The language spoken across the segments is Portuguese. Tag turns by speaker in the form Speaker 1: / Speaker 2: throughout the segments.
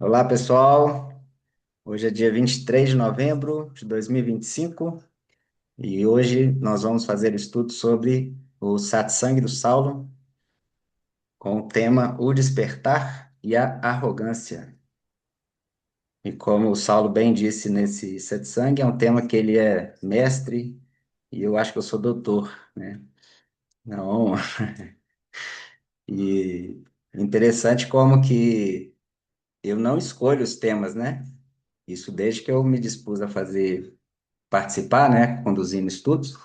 Speaker 1: Olá, pessoal. Hoje é dia 23 de novembro de 2025 e hoje nós vamos fazer estudo sobre o satsang do Saulo com o tema O Despertar e a Arrogância. E como o Saulo bem disse nesse satsang, é um tema que ele é mestre e eu acho que eu sou doutor, né? Não, e interessante como que eu não escolho os temas, né? Isso desde que eu me dispus a fazer participar, né, conduzindo estudos,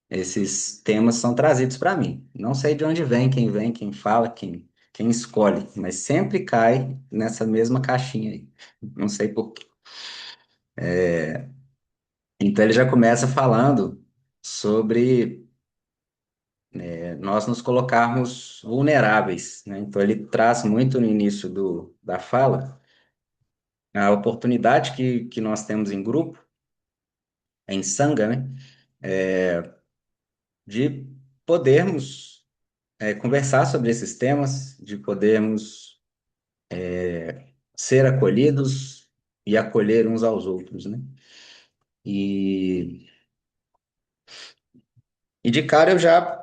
Speaker 1: esses temas são trazidos para mim. Não sei de onde vem, quem fala, quem escolhe, mas sempre cai nessa mesma caixinha aí. Não sei por quê. Então ele já começa falando sobre nós nos colocarmos vulneráveis, né? Então ele traz muito no início da fala a oportunidade que nós temos em grupo, em sanga, né? De podermos conversar sobre esses temas, de podermos ser acolhidos e acolher uns aos outros, né? E, e de cara eu já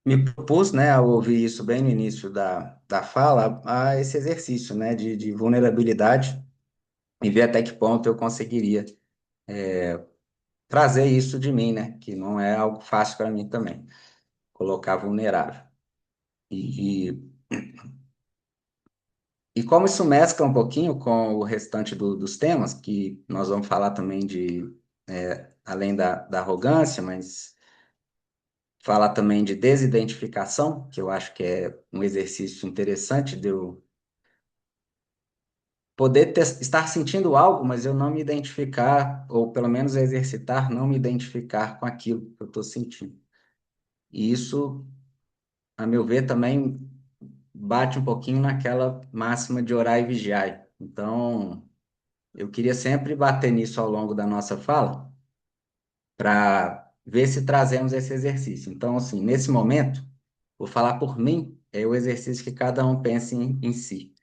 Speaker 1: me propus, né, ao ouvir isso bem no início da fala, a esse exercício, né, de vulnerabilidade e ver até que ponto eu conseguiria trazer isso de mim, né, que não é algo fácil para mim também, colocar vulnerável. E, e como isso mescla um pouquinho com o restante dos temas, que nós vamos falar também além da arrogância, mas falar também de desidentificação, que eu acho que é um exercício interessante de eu poder estar sentindo algo, mas eu não me identificar, ou pelo menos exercitar, não me identificar com aquilo que eu estou sentindo. E isso, a meu ver, também bate um pouquinho naquela máxima de orar e vigiar. Então, eu queria sempre bater nisso ao longo da nossa fala, para ver se trazemos esse exercício. Então, assim, nesse momento, vou falar por mim, é o exercício que cada um pense em si.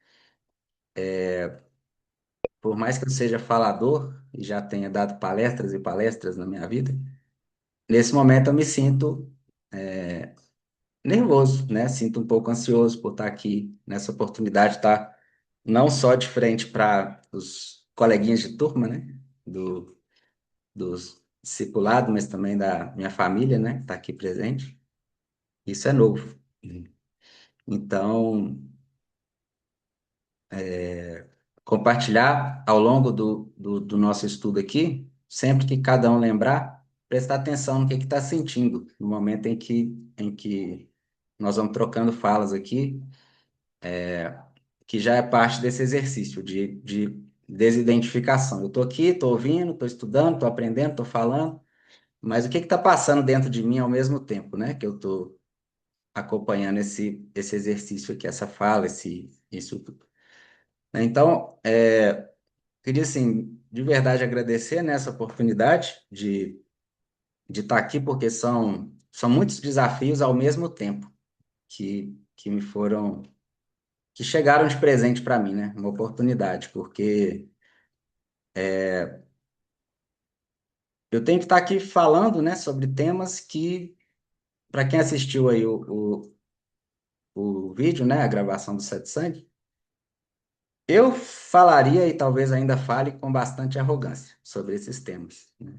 Speaker 1: Por mais que eu seja falador e já tenha dado palestras e palestras na minha vida, nesse momento eu me sinto nervoso, né? Sinto um pouco ansioso por estar aqui nessa oportunidade, de estar não só de frente para os coleguinhas de turma, né? Dos discipulados, mas também da minha família, né? Que está aqui presente. Isso é novo. Então, compartilhar ao longo do nosso estudo aqui, sempre que cada um lembrar, prestar atenção no que está sentindo, no momento em que nós vamos trocando falas aqui, que já é parte desse exercício de desidentificação. Eu estou aqui, estou ouvindo, estou estudando, estou aprendendo, estou falando, mas o que está passando dentro de mim ao mesmo tempo, né? Que eu estou acompanhando esse exercício aqui, essa fala, isso tudo. Então, queria, assim, de verdade agradecer nessa oportunidade de estar aqui, porque são muitos desafios ao mesmo tempo que me foram, que chegaram de presente para mim, né? Uma oportunidade, porque eu tenho que estar aqui falando, né, sobre temas que, para quem assistiu aí o vídeo, né, a gravação do Satsang, eu falaria e talvez ainda fale com bastante arrogância sobre esses temas, né?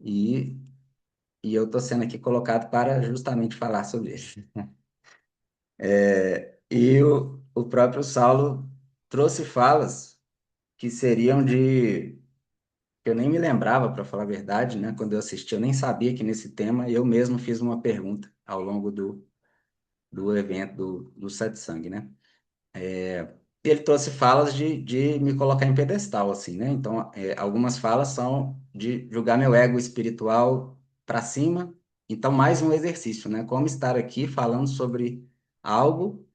Speaker 1: E, e eu estou sendo aqui colocado para justamente falar sobre isso. E o próprio Saulo trouxe falas que seriam de. Eu nem me lembrava, para falar a verdade, né? Quando eu assisti, eu nem sabia que nesse tema eu mesmo fiz uma pergunta ao longo do evento do Satsang, né? E ele trouxe falas de me colocar em pedestal, assim, né? Então, algumas falas são de jogar meu ego espiritual para cima. Então, mais um exercício, né? Como estar aqui falando sobre algo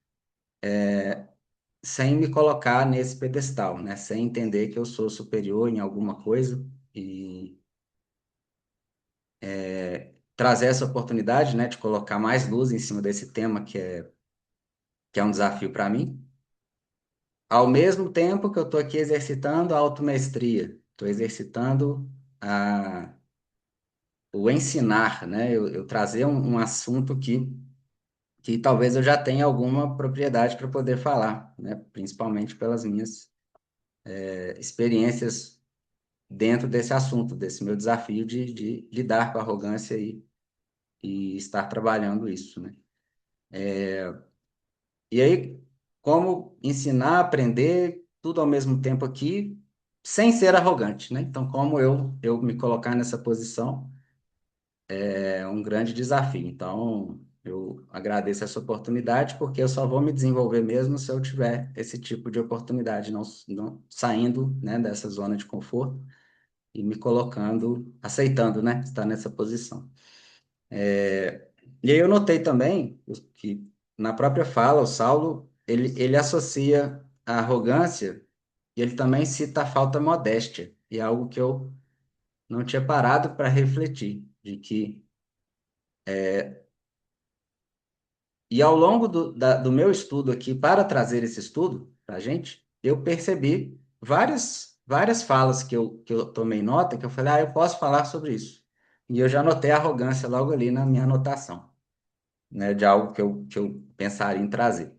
Speaker 1: sem me colocar nesse pedestal, né? Sem entender que eu sou superior em alguma coisa e trazer essa oportunidade, né, de colocar mais luz em cima desse tema que é um desafio para mim. ao mesmo tempo que eu estou aqui exercitando a automestria, estou exercitando a, o ensinar, né? Eu trazer um assunto que talvez eu já tenha alguma propriedade para poder falar, né? Principalmente pelas minhas experiências dentro desse assunto, desse meu desafio de lidar com a arrogância e estar trabalhando isso, né? E aí, como ensinar, aprender, tudo ao mesmo tempo aqui, sem ser arrogante, né? Então, como eu me colocar nessa posição é um grande desafio. Então, eu agradeço essa oportunidade, porque eu só vou me desenvolver mesmo se eu tiver esse tipo de oportunidade, não saindo, né, dessa zona de conforto e me colocando, aceitando, né, estar nessa posição. E aí eu notei também que na própria fala, o Saulo, ele associa a arrogância e ele também cita a falta modéstia, e é algo que eu não tinha parado para refletir, de que, e ao longo do meu estudo aqui, para trazer esse estudo para a gente, eu percebi várias falas que eu tomei nota, que eu falei, eu posso falar sobre isso. E eu já notei a arrogância logo ali na minha anotação, né, de algo que eu pensaria em trazer.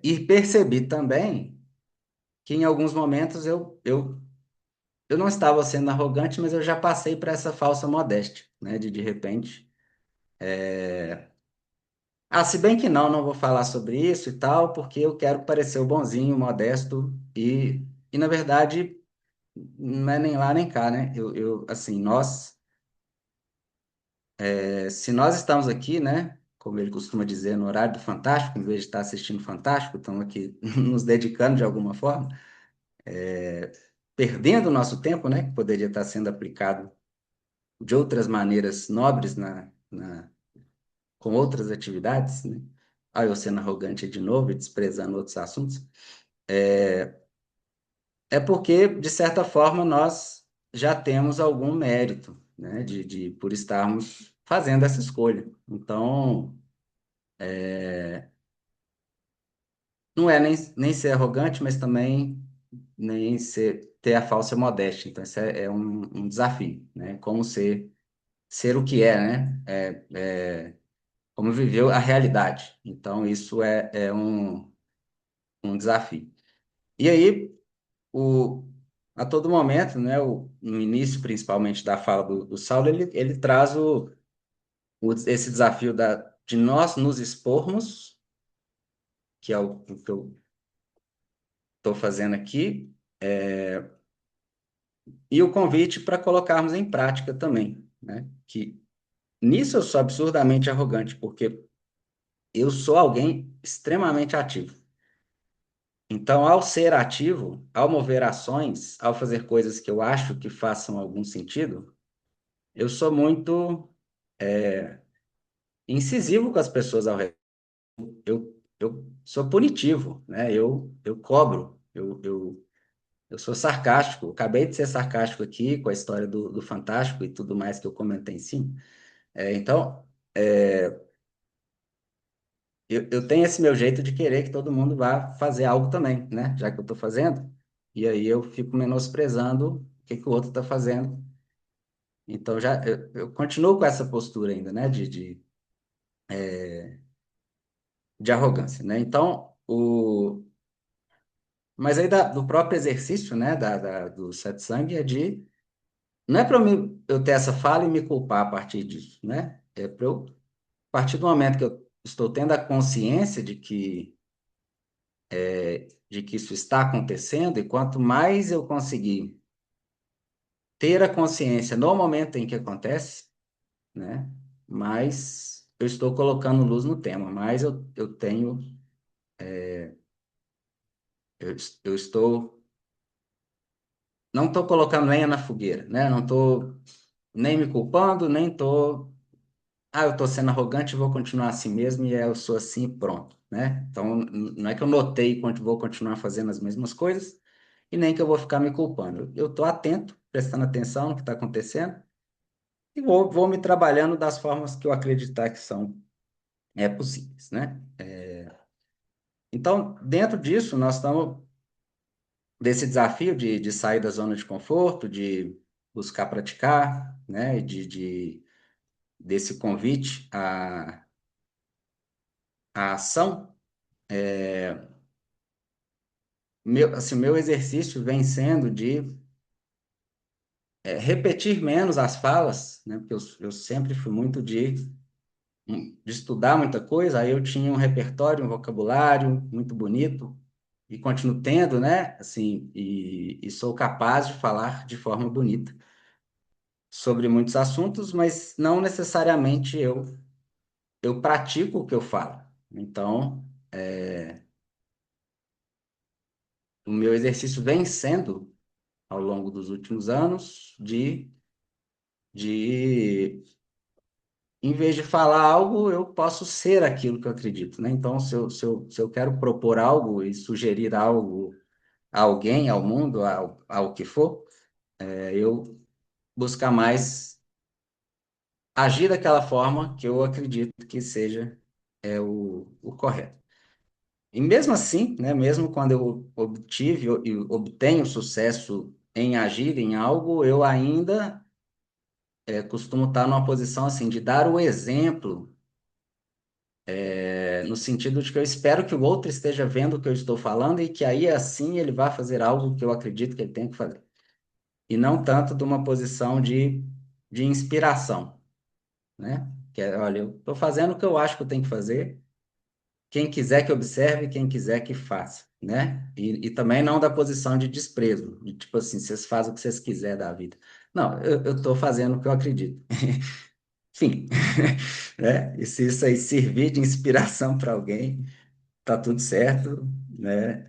Speaker 1: E percebi também que em alguns momentos eu não estava sendo arrogante, mas eu já passei por essa falsa modéstia, né? De repente. Se bem que não vou falar sobre isso e tal, porque eu quero parecer o bonzinho, modesto, e na verdade não é nem lá nem cá, né? Assim, se nós estamos aqui, né? Como ele costuma dizer, no horário do Fantástico, em vez de estar assistindo Fantástico, estamos aqui nos dedicando de alguma forma. Perdendo o nosso tempo, né, que poderia estar sendo aplicado de outras maneiras nobres com outras atividades, né? Eu sendo arrogante de novo e desprezando outros assuntos. É porque, de certa forma, nós já temos algum mérito, né, por estarmos fazendo essa escolha. Então, não é nem ser arrogante, mas também nem ter a falsa modéstia. Então, isso é um desafio, né? Como ser o que é, né? Como viveu a realidade. Então, isso é um desafio. E aí, o, a todo momento, né, no início, principalmente, da fala do Saulo, ele traz esse desafio de nós nos expormos, que é o que eu estou fazendo aqui, e o convite para colocarmos em prática também, né? Que nisso eu sou absurdamente arrogante, porque eu sou alguém extremamente ativo. Então, ao ser ativo, ao mover ações, ao fazer coisas que eu acho que façam algum sentido, eu sou muito incisivo com as pessoas ao redor. Eu sou punitivo, né? Eu cobro, eu sou sarcástico. Acabei de ser sarcástico aqui com a história do Fantástico e tudo mais que eu comentei em cima. Então, eu tenho esse meu jeito de querer que todo mundo vá fazer algo também, né? Já que eu estou fazendo. E aí eu fico menosprezando o que o outro está fazendo. Então, eu continuo com essa postura ainda, né? De arrogância, né? Então, mas aí do próprio exercício, né? Do satsang não é para eu ter essa fala e me culpar a partir disso, né? É para eu, a partir do momento que eu estou tendo a consciência de que isso está acontecendo, e quanto mais eu conseguir ter a consciência no momento em que acontece, né? Mais eu estou colocando luz no tema, mais eu tenho, eu estou, não estou colocando lenha na fogueira, né? Não estou nem me culpando, nem estou, eu estou sendo arrogante e vou continuar assim mesmo, e eu sou assim, e pronto, né? Então, não é que eu notei quanto vou continuar fazendo as mesmas coisas, e nem que eu vou ficar me culpando. Eu estou atento, prestando atenção no que está acontecendo, e vou me trabalhando das formas que eu acreditar que são possíveis, né? Então, dentro disso, nós estamos desse desafio de sair da zona de conforto, de buscar praticar, né? Desse convite à ação. Meu exercício vem sendo de repetir menos as falas, né? Porque eu sempre fui muito de estudar muita coisa, aí eu tinha um repertório, um vocabulário muito bonito, e continuo tendo, né? Assim, e sou capaz de falar de forma bonita sobre muitos assuntos, mas não necessariamente eu pratico o que eu falo. Então, o meu exercício vem sendo, ao longo dos últimos anos, de em vez de falar algo, eu posso ser aquilo que eu acredito, né? Então, se eu quero propor algo e sugerir algo a alguém, ao mundo, ao que for, eu buscar mais agir daquela forma que eu acredito que seja o correto. E mesmo assim, né, mesmo quando eu obtive e obtenho sucesso em agir em algo, eu ainda costumo estar numa posição assim de dar o exemplo, no sentido de que eu espero que o outro esteja vendo o que eu estou falando e que aí assim ele vá fazer algo que eu acredito que ele tem que fazer. E não tanto de uma posição de inspiração, né? Que é, olha, eu estou fazendo o que eu acho que eu tenho que fazer. Quem quiser que observe, quem quiser que faça, né? E também não da posição de desprezo, de tipo assim, vocês fazem o que vocês quiserem da vida. Não, eu estou fazendo o que eu acredito. Enfim, né? E se isso aí servir de inspiração para alguém, tá tudo certo, né?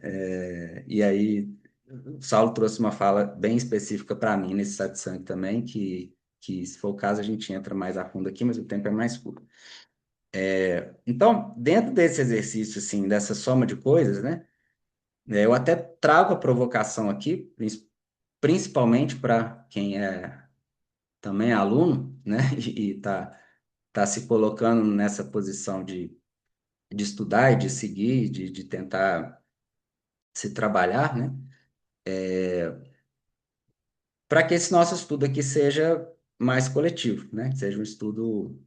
Speaker 1: E aí, o Saulo trouxe uma fala bem específica para mim nesse satsang também, que se for o caso a gente entra mais a fundo aqui, mas o tempo é mais curto. Então, dentro desse exercício, assim, dessa soma de coisas, né? Eu até trago a provocação aqui, principalmente para quem também é aluno, né? E tá se colocando nessa posição de estudar e de seguir, de tentar se trabalhar, né? Para que esse nosso estudo aqui seja mais coletivo, né? Que seja um estudo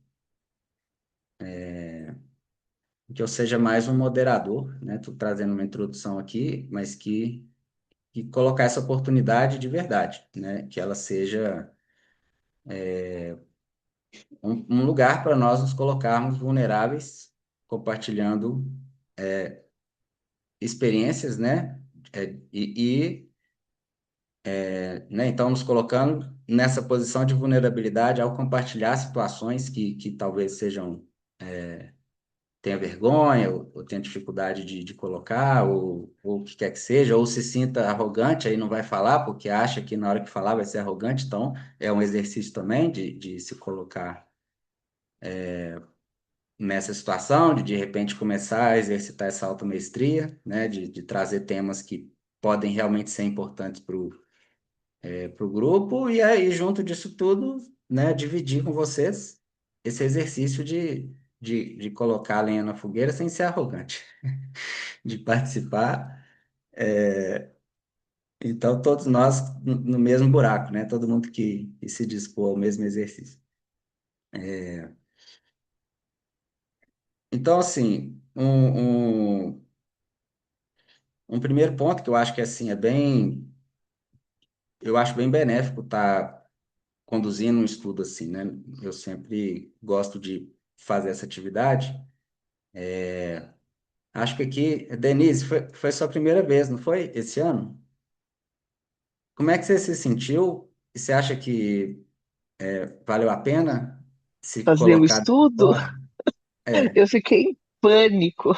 Speaker 1: que eu seja mais um moderador, né? Estou trazendo uma introdução aqui, mas que colocar essa oportunidade de verdade, né? Que ela seja um lugar para nós nos colocarmos vulneráveis, compartilhando experiências, né? Né? Então, nos colocando nessa posição de vulnerabilidade ao compartilhar situações que talvez sejam tenha vergonha, ou tenha dificuldade de colocar, ou o que quer que seja, ou se sinta arrogante, aí não vai falar, porque acha que na hora que falar vai ser arrogante, então é um exercício também de se colocar nessa situação, de repente começar a exercitar essa automestria, né, de trazer temas que podem realmente ser importantes para o grupo, e aí, junto disso tudo, né, dividir com vocês esse exercício de colocar a lenha na fogueira sem ser arrogante, de participar. Então, todos nós no mesmo buraco, né? Todo mundo que se dispor ao mesmo exercício. Então, assim, um primeiro ponto que eu acho que assim eu acho bem benéfico estar conduzindo um estudo assim, né? Eu sempre gosto de fazer essa atividade. Acho que aqui, Denise, foi sua primeira vez, não foi? Esse ano? Como é que você se sentiu? E você acha que valeu a pena se
Speaker 2: Fazer o
Speaker 1: colocar dessa
Speaker 2: estudo,
Speaker 1: forma? É,
Speaker 2: eu fiquei em pânico.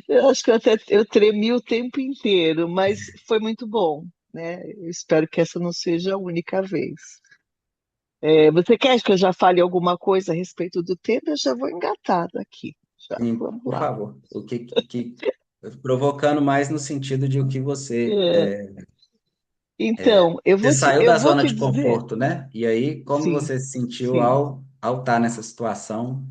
Speaker 2: Eu acho que eu tremi o tempo inteiro, mas foi muito bom, né? Eu espero que essa não seja a única vez. Você quer que eu já fale alguma coisa a respeito do tema? Eu já vou engatado aqui. Já,
Speaker 1: sim,
Speaker 2: vamos
Speaker 1: por
Speaker 2: lá.
Speaker 1: favor. Provocando mais no sentido de o que
Speaker 2: É, então,
Speaker 1: você saiu
Speaker 2: eu
Speaker 1: da
Speaker 2: vou
Speaker 1: zona
Speaker 2: te
Speaker 1: de
Speaker 2: dizer,
Speaker 1: conforto, né? E aí, como
Speaker 2: sim,
Speaker 1: você se sentiu
Speaker 2: sim.
Speaker 1: ao estar nessa situação,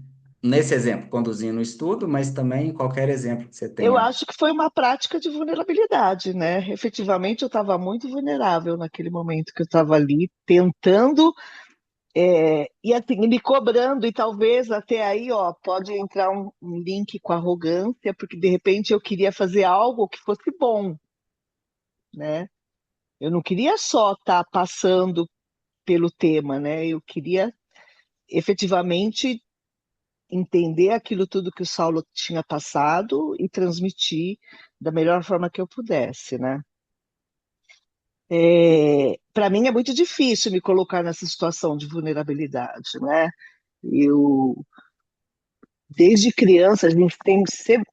Speaker 1: nesse exemplo, conduzindo o estudo, mas também qualquer exemplo que você
Speaker 2: Eu
Speaker 1: tenha.
Speaker 2: acho que foi uma prática de vulnerabilidade, né? Efetivamente, eu estava muito vulnerável naquele momento que eu estava ali tentando e assim, me cobrando, e talvez até aí, ó, pode entrar um link com arrogância, porque de repente eu queria fazer algo que fosse bom, né? Eu não queria só estar passando pelo tema, né? Eu queria efetivamente entender aquilo tudo que o Saulo tinha passado e transmitir da melhor forma que eu pudesse, né? Para mim é muito difícil me colocar nessa situação de vulnerabilidade, né? Eu, desde criança, a gente tem,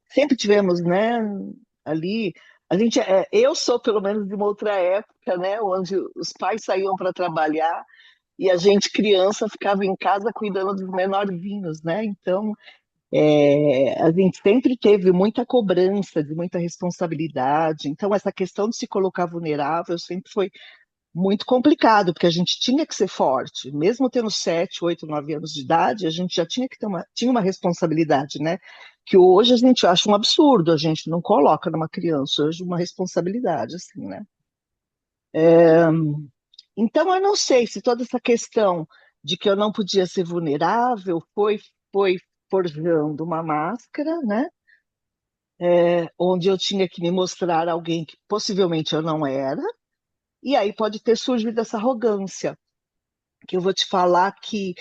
Speaker 2: sempre tivemos, né, ali, eu sou pelo menos de uma outra época, né, onde os pais saíam para trabalhar e a gente, criança, ficava em casa cuidando dos menorzinhos, né? Então, a gente sempre teve muita cobrança, de muita responsabilidade. Então, essa questão de se colocar vulnerável sempre foi muito complicado, porque a gente tinha que ser forte. Mesmo tendo 7, 8, 9 anos de idade, a gente já tinha que ter tinha uma responsabilidade, né? Que hoje a gente acha um absurdo, a gente não coloca numa criança hoje uma responsabilidade, assim, né? Então, eu não sei se toda essa questão de que eu não podia ser vulnerável foi forjando uma máscara, né? Onde eu tinha que me mostrar alguém que possivelmente eu não era, e aí pode ter surgido essa arrogância, que eu vou te falar que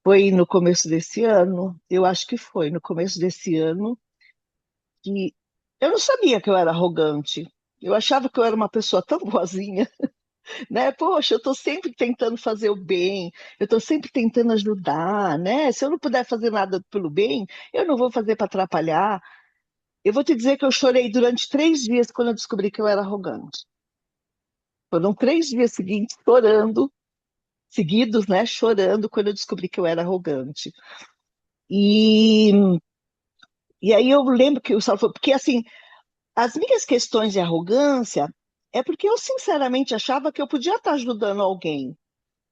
Speaker 2: foi no começo desse ano, eu acho que foi no começo desse ano, que eu não sabia que eu era arrogante. Eu achava que eu era uma pessoa tão boazinha, né? Poxa, eu estou sempre tentando fazer o bem, eu estou sempre tentando ajudar, né? Se eu não puder fazer nada pelo bem, eu não vou fazer para atrapalhar. Eu vou te dizer que eu chorei durante 3 dias quando eu descobri que eu era arrogante. Foram 3 dias seguintes chorando, seguidos, né? Chorando quando eu descobri que eu era arrogante. E, e aí eu lembro que o Saulo falou, porque assim, as minhas questões de arrogância é porque eu sinceramente achava que eu podia estar ajudando alguém,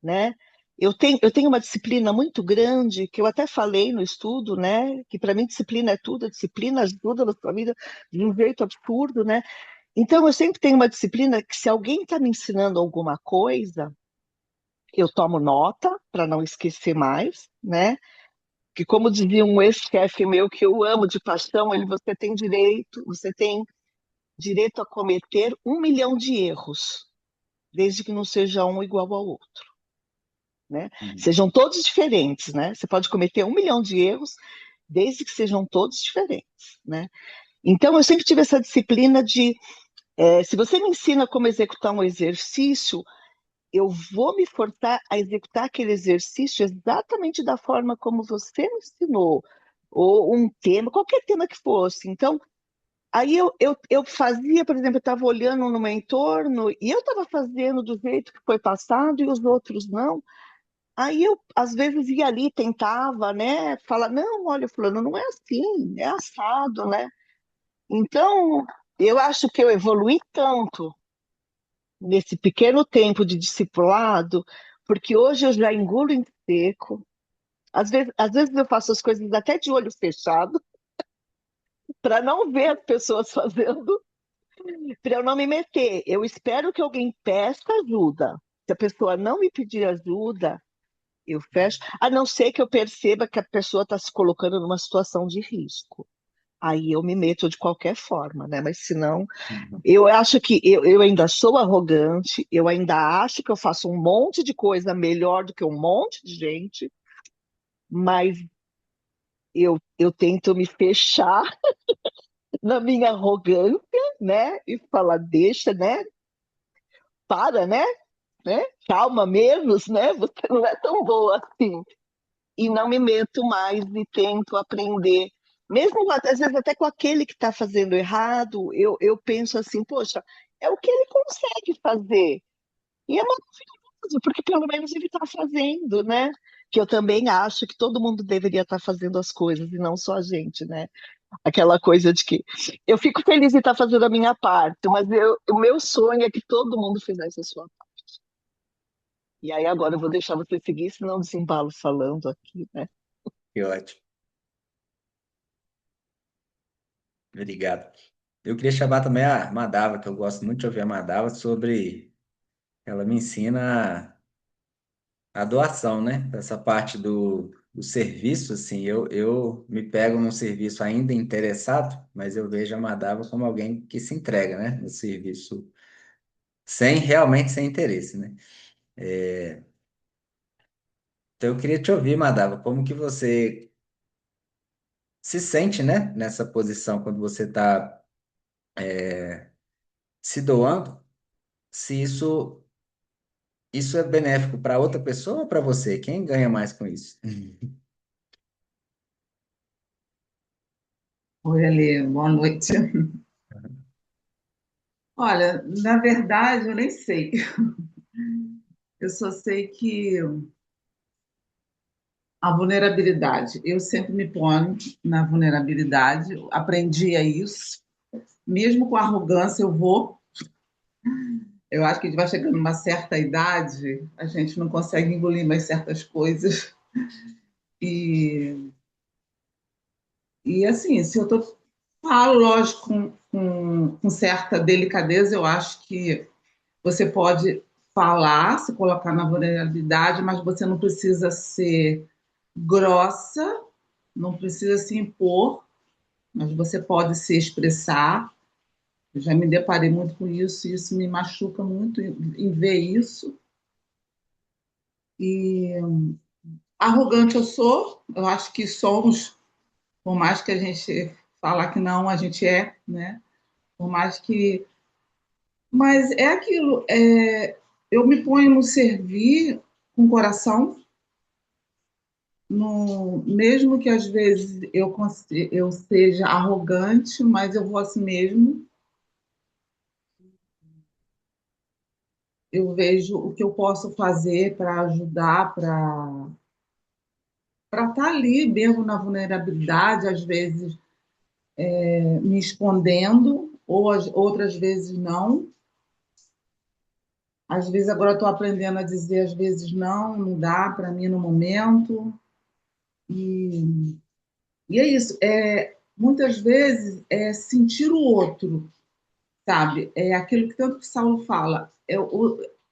Speaker 2: né? Eu tenho uma disciplina muito grande, que eu até falei no estudo, né? Que para mim disciplina é tudo, a disciplina ajuda na sua vida de um jeito absurdo, né? Então eu sempre tenho uma disciplina que se alguém está me ensinando alguma coisa, eu tomo nota para não esquecer mais, né? Que como dizia um ex-chefe meu que eu amo de paixão, você tem direito a cometer 1 milhão de erros, desde que não seja um igual ao outro, né?
Speaker 1: Uhum.
Speaker 2: Sejam todos diferentes, né? Você pode cometer 1 milhão de erros, desde que sejam todos diferentes, né? Então, eu sempre tive essa disciplina de, se você me ensina como executar um exercício, eu vou me forçar a executar aquele exercício exatamente da forma como você me ensinou, ou um tema, qualquer tema que fosse. Então, aí eu fazia, por exemplo, eu estava olhando no meu entorno e eu estava fazendo do jeito que foi passado e os outros não. Aí eu, às vezes, ia ali, tentava, né, falar, não, olha, fulano, não é assim, é assado, né? Então, eu acho que eu evoluí tanto nesse pequeno tempo de discipulado, porque hoje eu já engulo em seco. Às vezes eu faço as coisas até de olho fechado, para não ver as pessoas fazendo, para eu não me meter. Eu espero que alguém peça ajuda. Se a pessoa não me pedir ajuda, eu fecho, a não ser que eu perceba que a pessoa está se colocando numa situação de risco. Aí eu me meto de qualquer forma, né? Mas se não,
Speaker 1: Uhum.
Speaker 2: eu acho que eu ainda sou arrogante, eu ainda acho que eu faço um monte de coisa melhor do que um monte de gente, mas eu tento me fechar na minha arrogância, né? E falar, deixa, né? Para, né? Calma menos, né? Você não é tão boa assim. E não me meto mais e tento aprender. Mesmo às vezes até com aquele que está fazendo errado, eu penso assim, poxa, é o que ele consegue fazer. E é maravilhoso, porque pelo menos ele está fazendo, né? Que eu também acho que todo mundo deveria estar fazendo as coisas e não só a gente, né? Aquela coisa de que eu fico feliz em estar fazendo a minha parte, mas o meu sonho é que todo mundo fizesse a sua parte. E aí agora eu vou deixar você seguir, senão eu desembalo falando aqui, né?
Speaker 1: Que ótimo. Obrigado. Eu queria chamar também a Madava, que eu gosto muito de ouvir a Madava sobre. Ela me ensina a doação, né? Essa parte do serviço, assim, eu me pego num serviço ainda interessado, mas eu vejo a Madava como alguém que se entrega, né? No serviço, sem realmente sem interesse, né? Então eu queria te ouvir, Madava, como que você se sente, né? Nessa posição quando você está se doando, se isso é benéfico para outra pessoa ou para você? Quem ganha mais com isso?
Speaker 3: Oi, Ale, boa noite. Olha, na verdade, eu nem sei. Eu só sei que a vulnerabilidade, eu sempre me ponho na vulnerabilidade, aprendi a isso. Mesmo com arrogância, eu vou. Eu acho que a gente vai chegando numa certa idade, a gente não consegue engolir mais certas coisas. E, e assim, se eu tô, falo, lógico, com certa delicadeza, eu acho que você pode falar, se colocar na vulnerabilidade, mas você não precisa ser grossa, não precisa se impor, mas você pode se expressar. Eu já me deparei muito com isso, e isso me machuca muito em ver isso. E arrogante eu sou, eu acho que somos, por mais que a gente falar que não, a gente é, né? Por mais que. Mas é aquilo, eu me ponho no servir com o coração, no, mesmo que às vezes eu seja arrogante, mas eu vou assim mesmo. Eu vejo o que eu posso fazer para ajudar, para estar ali mesmo na vulnerabilidade, às vezes me escondendo, ou outras vezes não. Às vezes agora estou aprendendo a dizer, às vezes não, não dá para mim no momento. E, e é isso. Muitas vezes é sentir o outro, sabe? É aquilo que tanto que Saulo fala,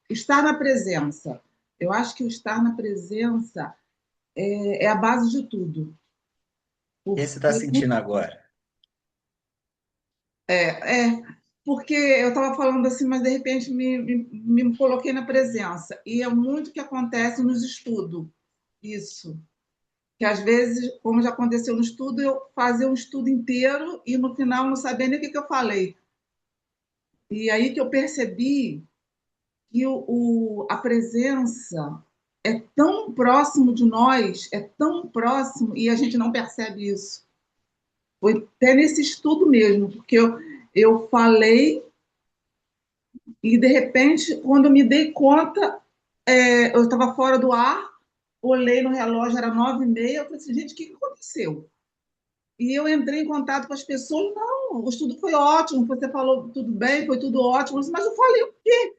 Speaker 3: estar na presença. Eu acho que o estar na presença é a base de tudo.
Speaker 1: O que você está
Speaker 3: Porque,
Speaker 1: sentindo agora?
Speaker 3: é, porque eu estava falando assim, mas de repente me coloquei na presença. E é muito o que acontece nos estudos, isso. Que às vezes, como já aconteceu no estudo, eu fazia um estudo inteiro e no final não sabia nem o que, que eu falei. E aí que eu percebi que a presença é tão próximo de nós, é tão próximo, e a gente não percebe isso. Foi até nesse estudo mesmo, porque eu falei e, de repente, quando eu me dei conta, eu estava fora do ar, olhei no relógio, era 9h30, eu falei assim, gente, o que aconteceu? E eu entrei em contato com as pessoas, não, o estudo foi ótimo, você falou tudo bem, foi tudo ótimo, mas eu falei o quê?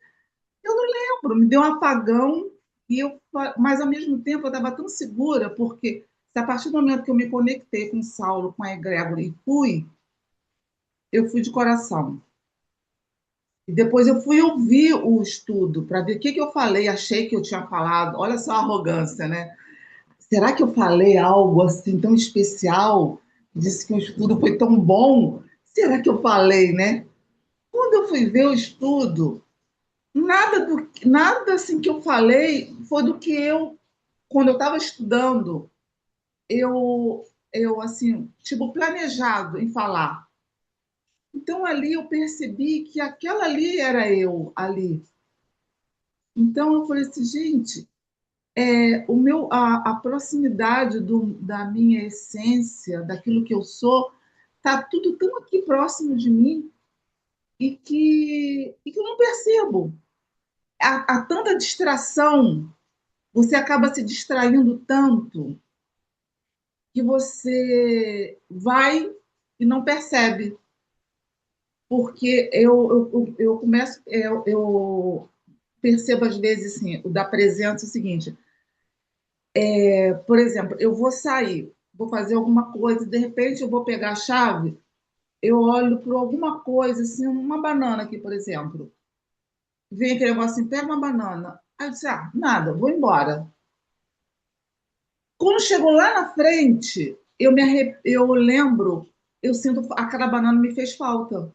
Speaker 3: Eu não lembro, me deu um apagão, mas ao mesmo tempo eu estava tão segura, porque se a partir do momento que eu me conectei com o Saulo, com a egrégora e fui, eu fui de coração. E depois eu fui ouvir o estudo para ver o que eu falei, achei que eu tinha falado. Olha só a arrogância, né? Será que eu falei algo assim tão especial? Disse que o estudo foi tão bom. Será que eu falei, né? Quando eu fui ver o estudo, nada assim que eu falei foi do que quando eu estava estudando, eu assim, tipo, planejado em falar. Então ali eu percebi que aquela ali era eu ali. Então eu falei assim, gente, a proximidade da minha essência, daquilo que eu sou, tá tudo tão aqui próximo de mim e que eu não percebo. Há tanta distração, você acaba se distraindo tanto que você vai e não percebe. Porque eu começo, eu percebo às vezes assim, o da presença é o seguinte, por exemplo, eu vou sair, vou fazer alguma coisa, de repente eu vou pegar a chave, eu olho por alguma coisa, assim, uma banana aqui, por exemplo. Vem aquele negócio assim, pega uma banana. Aí eu disse, nada, vou embora. Quando chegou lá na frente, eu lembro, eu sinto, aquela banana me fez falta.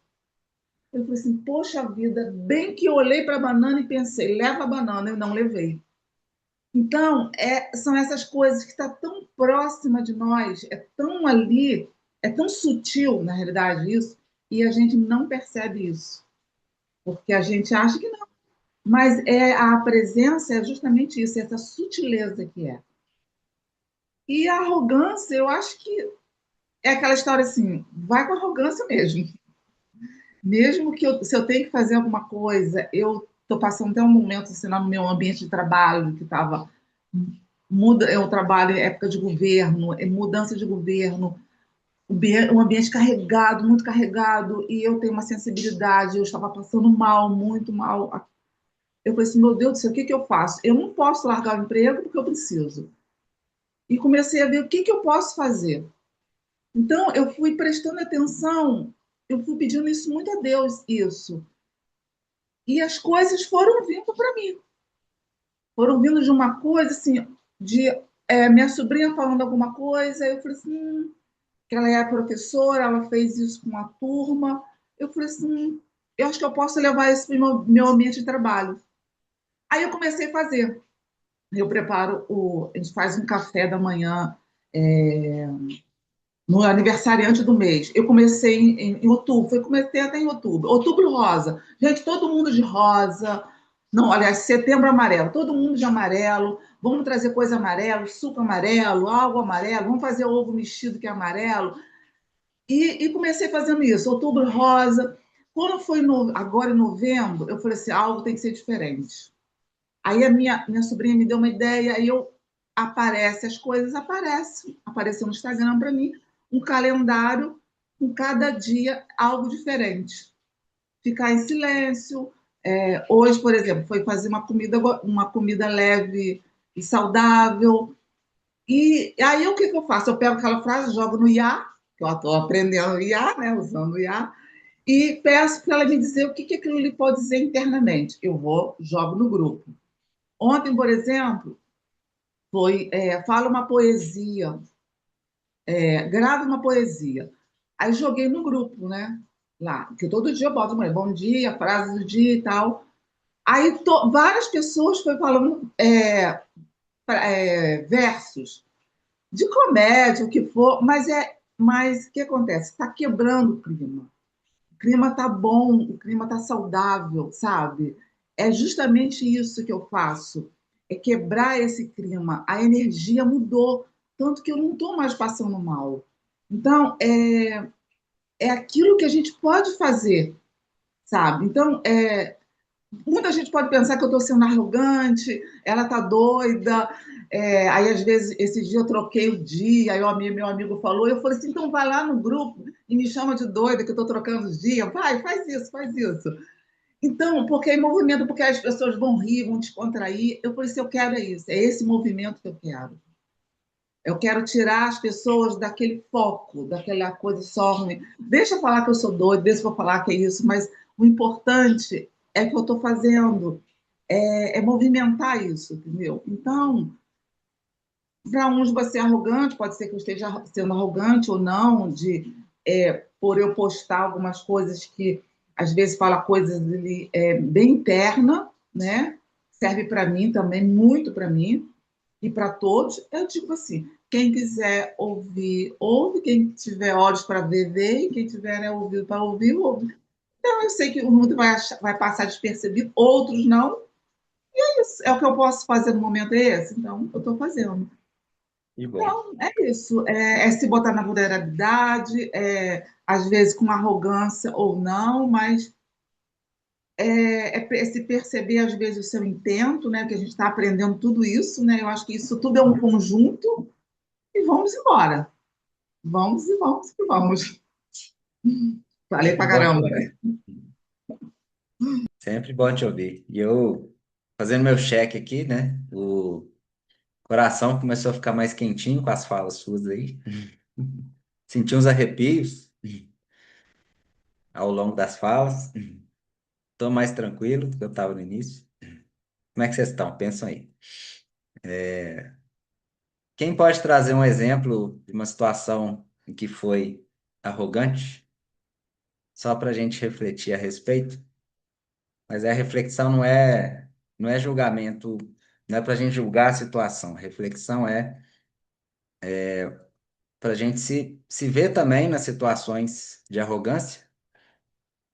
Speaker 3: Eu falei assim, poxa vida, bem que eu olhei para a banana e pensei, leva a banana, eu não levei. Então, são essas coisas que está tão próxima de nós, é tão ali, é tão sutil, na realidade, isso, e a gente não percebe isso, porque a gente acha que não. Mas a presença é justamente isso, essa sutileza que é. E a arrogância, eu acho que é aquela história assim, vai com arrogância mesmo. Mesmo que se eu tenho que fazer alguma coisa, eu estou passando até um momento assim, no meu ambiente de trabalho, que estava eu trabalho em época de governo, mudança de governo, um ambiente carregado, muito carregado, e eu tenho uma sensibilidade, eu estava passando mal, muito mal. Eu falei assim, meu Deus do céu, o que eu faço? Eu não posso largar o emprego porque eu preciso. E comecei a ver o que eu posso fazer. Então, eu fui prestando atenção, eu fui pedindo isso muito a Deus, isso. E as coisas foram vindo para mim. Foram vindo de uma coisa, assim, de minha sobrinha falando alguma coisa, eu falei assim, que ela é professora, ela fez isso com a turma. Eu falei assim, eu acho que eu posso levar isso para o meu ambiente de trabalho. Aí eu comecei a fazer. Eu preparo a gente faz um café da manhã no aniversariante do mês. Eu comecei em outubro, comecei até em outubro. Outubro rosa. Gente, todo mundo de rosa. Não, aliás, setembro amarelo. Todo mundo de amarelo. Vamos trazer coisa amarelo, suco amarelo, algo amarelo. Vamos fazer ovo mexido que é amarelo. E comecei fazendo isso. Outubro rosa. Quando foi agora em novembro, eu falei assim, algo tem que ser diferente. Aí a minha sobrinha me deu uma ideia, aí as coisas aparecem. Apareceu no Instagram para mim um calendário com cada dia algo diferente. Ficar em silêncio. Hoje, por exemplo, foi fazer uma comida leve e saudável. E aí o que eu faço? Eu pego aquela frase, jogo no IA, que eu estou aprendendo IA, né, usando o IA, e peço para ela me dizer o que aquilo lhe pode dizer internamente. Eu jogo no grupo. Ontem, por exemplo, fala uma poesia, grava uma poesia. Aí joguei no grupo, né? Lá, porque todo dia eu boto, bom dia, frase do dia e tal. Aí várias pessoas foram falando versos de comédia, o que for, mas o que acontece? Está quebrando o clima. O clima tá bom, o clima tá saudável, sabe? É justamente isso que eu faço, é quebrar esse clima. A energia mudou, tanto que eu não estou mais passando mal. Então, é aquilo que a gente pode fazer, sabe? Então, muita gente pode pensar que eu estou sendo arrogante, ela tá doida. Aí, às vezes, esse dia eu troquei o dia, aí meu amigo falou, eu falei assim, então vai lá no grupo e me chama de doida, que eu estou trocando os dias. Vai, faz isso, faz isso. Então, porque é movimento, porque as pessoas vão rir, vão descontrair. Eu falei assim, eu quero isso, é esse movimento que eu quero. Eu quero tirar as pessoas daquele foco, daquela coisa só ruim. Deixa eu falar que eu sou doido, deixa eu falar que é isso, mas o importante é que eu estou fazendo, movimentar isso, entendeu? Então, para uns você é arrogante, pode ser que eu esteja sendo arrogante ou não, por eu postar algumas coisas que às vezes fala coisas bem interna, né? Serve para mim também, muito para mim e para todos. Eu digo assim: quem quiser ouvir, ouve, quem tiver olhos para ver, vê, e quem tiver ouvido para ouvir, ouve. Então eu sei que o mundo vai passar despercebido, outros não. Isso é o que eu posso fazer no momento esse, então eu estou fazendo.
Speaker 1: E bom.
Speaker 3: Então, é isso. Se botar na vulnerabilidade, às vezes com arrogância ou não, mas se perceber, às vezes, o seu intento, né? Que a gente está aprendendo tudo isso, né? Eu acho que isso tudo é um conjunto e vamos embora. Vamos e vamos e vamos. Falei
Speaker 1: Sempre
Speaker 3: pra
Speaker 1: bom te
Speaker 3: caramba, né?
Speaker 1: ouvir. Sempre bom te ouvir. E eu, fazendo meu cheque aqui, né? O coração começou a ficar mais quentinho com as falas suas aí. Senti uns arrepios. ao longo das falas. Estou mais tranquilo do que eu estava no início. Como é que vocês estão? Pensam aí. Quem pode trazer um exemplo de uma situação em que foi arrogante, só para a gente refletir a respeito? Mas a reflexão não é julgamento, não é para a gente julgar a situação. A reflexão é para a gente se ver também nas situações de arrogância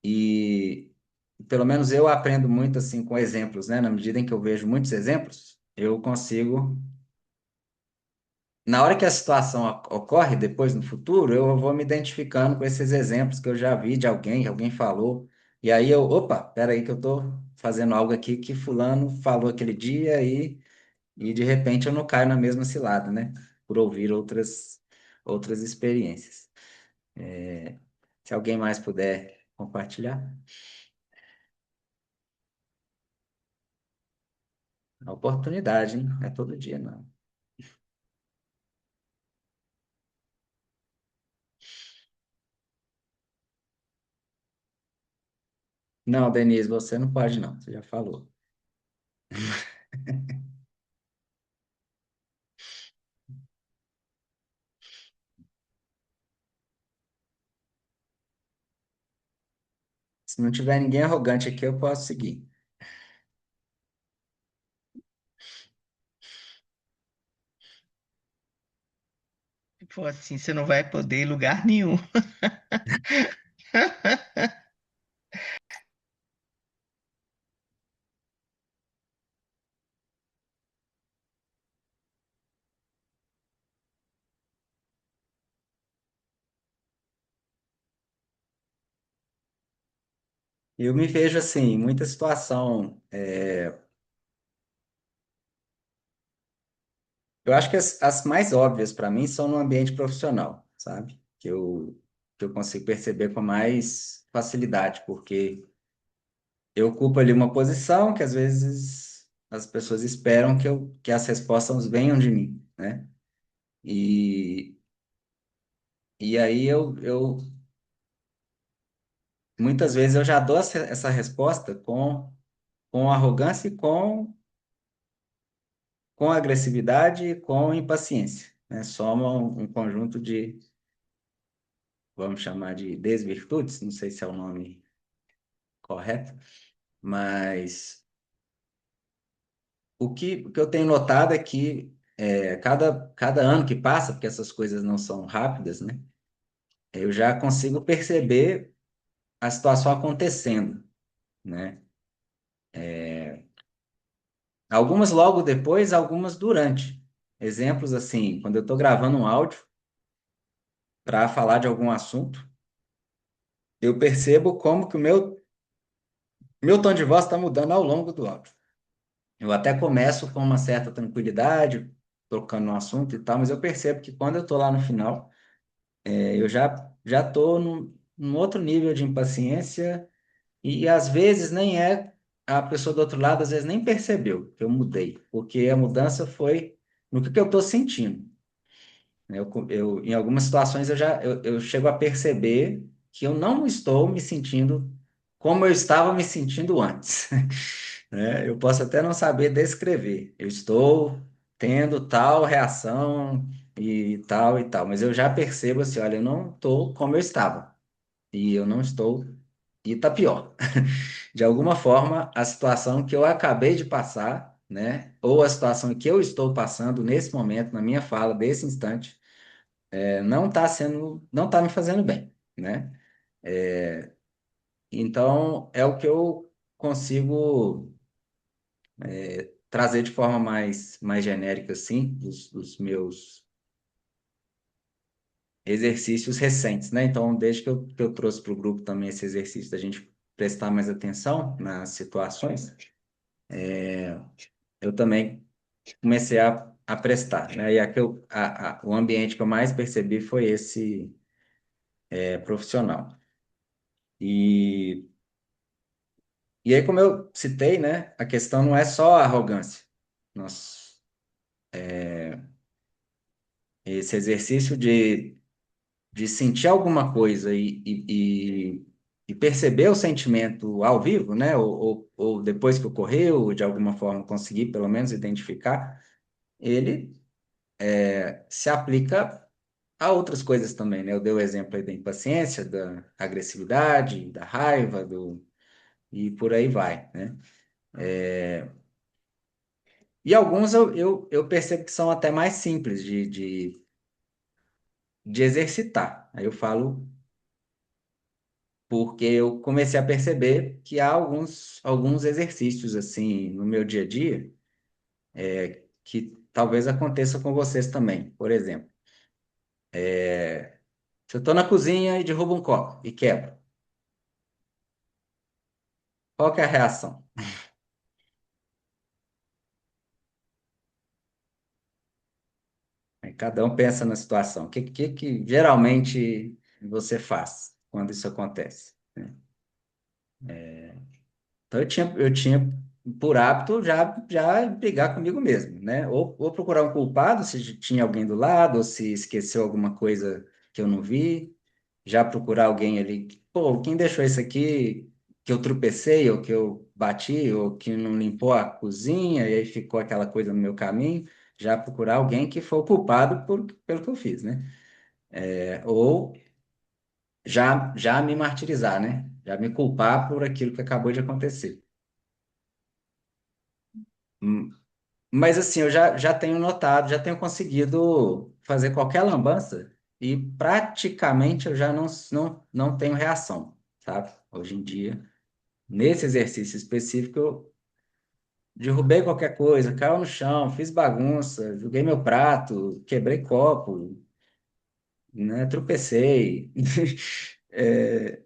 Speaker 1: e pelo menos eu aprendo muito assim com exemplos, né? Na medida em que eu vejo muitos exemplos, eu consigo, na hora que a situação ocorre depois no futuro, eu vou me identificando com esses exemplos que eu já vi de alguém, que alguém falou, e aí eu, opa, peraí que eu tô fazendo algo aqui que fulano falou aquele dia e de repente eu não caio na mesma cilada, né? Por ouvir outras experiências. Se alguém mais puder compartilhar, a oportunidade, hein? Não é todo dia, não. Não, Denise, você não pode, não. Você já falou. Se não tiver ninguém arrogante aqui, eu posso seguir.
Speaker 4: Tipo assim, você não vai poder ir em lugar nenhum.
Speaker 1: Eu me vejo assim, em muita situação. Eu acho que as mais óbvias para mim são no ambiente profissional, sabe? Que eu consigo perceber com mais facilidade, porque eu ocupo ali uma posição que às vezes as pessoas esperam que as respostas venham de mim, né? E, e aí muitas vezes eu já dou essa resposta com arrogância e com agressividade e com impaciência, né? Soma um conjunto de, vamos chamar de desvirtudes, não sei se é o nome correto, mas o que eu tenho notado é que cada ano que passa, porque essas coisas não são rápidas, né? Eu já consigo perceber a situação acontecendo, né? Algumas logo depois, algumas durante. Exemplos assim, quando eu estou gravando um áudio para falar de algum assunto, eu percebo como que o meu tom de voz está mudando ao longo do áudio. Eu até começo com uma certa tranquilidade, tocando no assunto e tal, mas eu percebo que quando eu estou lá no final, eu já estou num outro nível de impaciência e às vezes nem a pessoa do outro lado, às vezes nem percebeu que eu mudei, porque a mudança foi no que eu estou sentindo. Em algumas situações eu chego a perceber que eu não estou me sentindo como eu estava me sentindo antes. Né? Eu posso até não saber descrever. Eu estou tendo tal reação e tal, mas eu já percebo assim, olha, eu não estou como eu estava. E eu não estou, e está pior. De alguma forma, a situação que eu acabei de passar, né, ou a situação que eu estou passando nesse momento, na minha fala, desse instante, não está me fazendo bem, né? Então, é o que eu consigo trazer de forma mais genérica, assim, dos meus exercícios recentes, né? Então, desde que eu trouxe para o grupo também esse exercício da gente prestar mais atenção nas situações, eu também comecei a prestar, né? E o ambiente que eu mais percebi foi esse profissional. E E aí, como eu citei, né, a questão não é só a arrogância. Nós, esse exercício de sentir alguma coisa e perceber o sentimento ao vivo, né? Ou depois que ocorreu, ou de alguma forma conseguir pelo menos identificar, ele se aplica a outras coisas também, né? Eu dei o exemplo aí da impaciência, da agressividade, da raiva, e por aí vai, né? E alguns eu percebo que são até mais simples de exercitar. Aí eu falo porque eu comecei a perceber que há alguns exercícios assim no meu dia a dia que talvez aconteça com vocês também. Por exemplo, se eu estou na cozinha e derrubo um copo e quebro, qual que é a reação? Aí cada um pensa na situação. O que geralmente você faz quando isso acontece? Então eu tinha por hábito já brigar comigo mesmo, né? Ou procurar um culpado se tinha alguém do lado, ou se esqueceu alguma coisa que eu não vi, já procurar alguém ali, pô, quem deixou isso aqui que eu tropecei, ou que eu bati, ou que não limpou a cozinha, e aí ficou aquela coisa no meu caminho, já procurar alguém que foi o culpado pelo que eu fiz, né? Ou já me martirizar, né? Já me culpar por aquilo que acabou de acontecer. Hum, Mas assim, eu já tenho notado, já tenho conseguido fazer qualquer lambança e praticamente eu já não tenho reação, sabe? Hoje em dia, nesse exercício específico, eu derrubei qualquer coisa, caiu no chão, fiz bagunça, joguei meu prato, quebrei copo, né? Tropecei. É,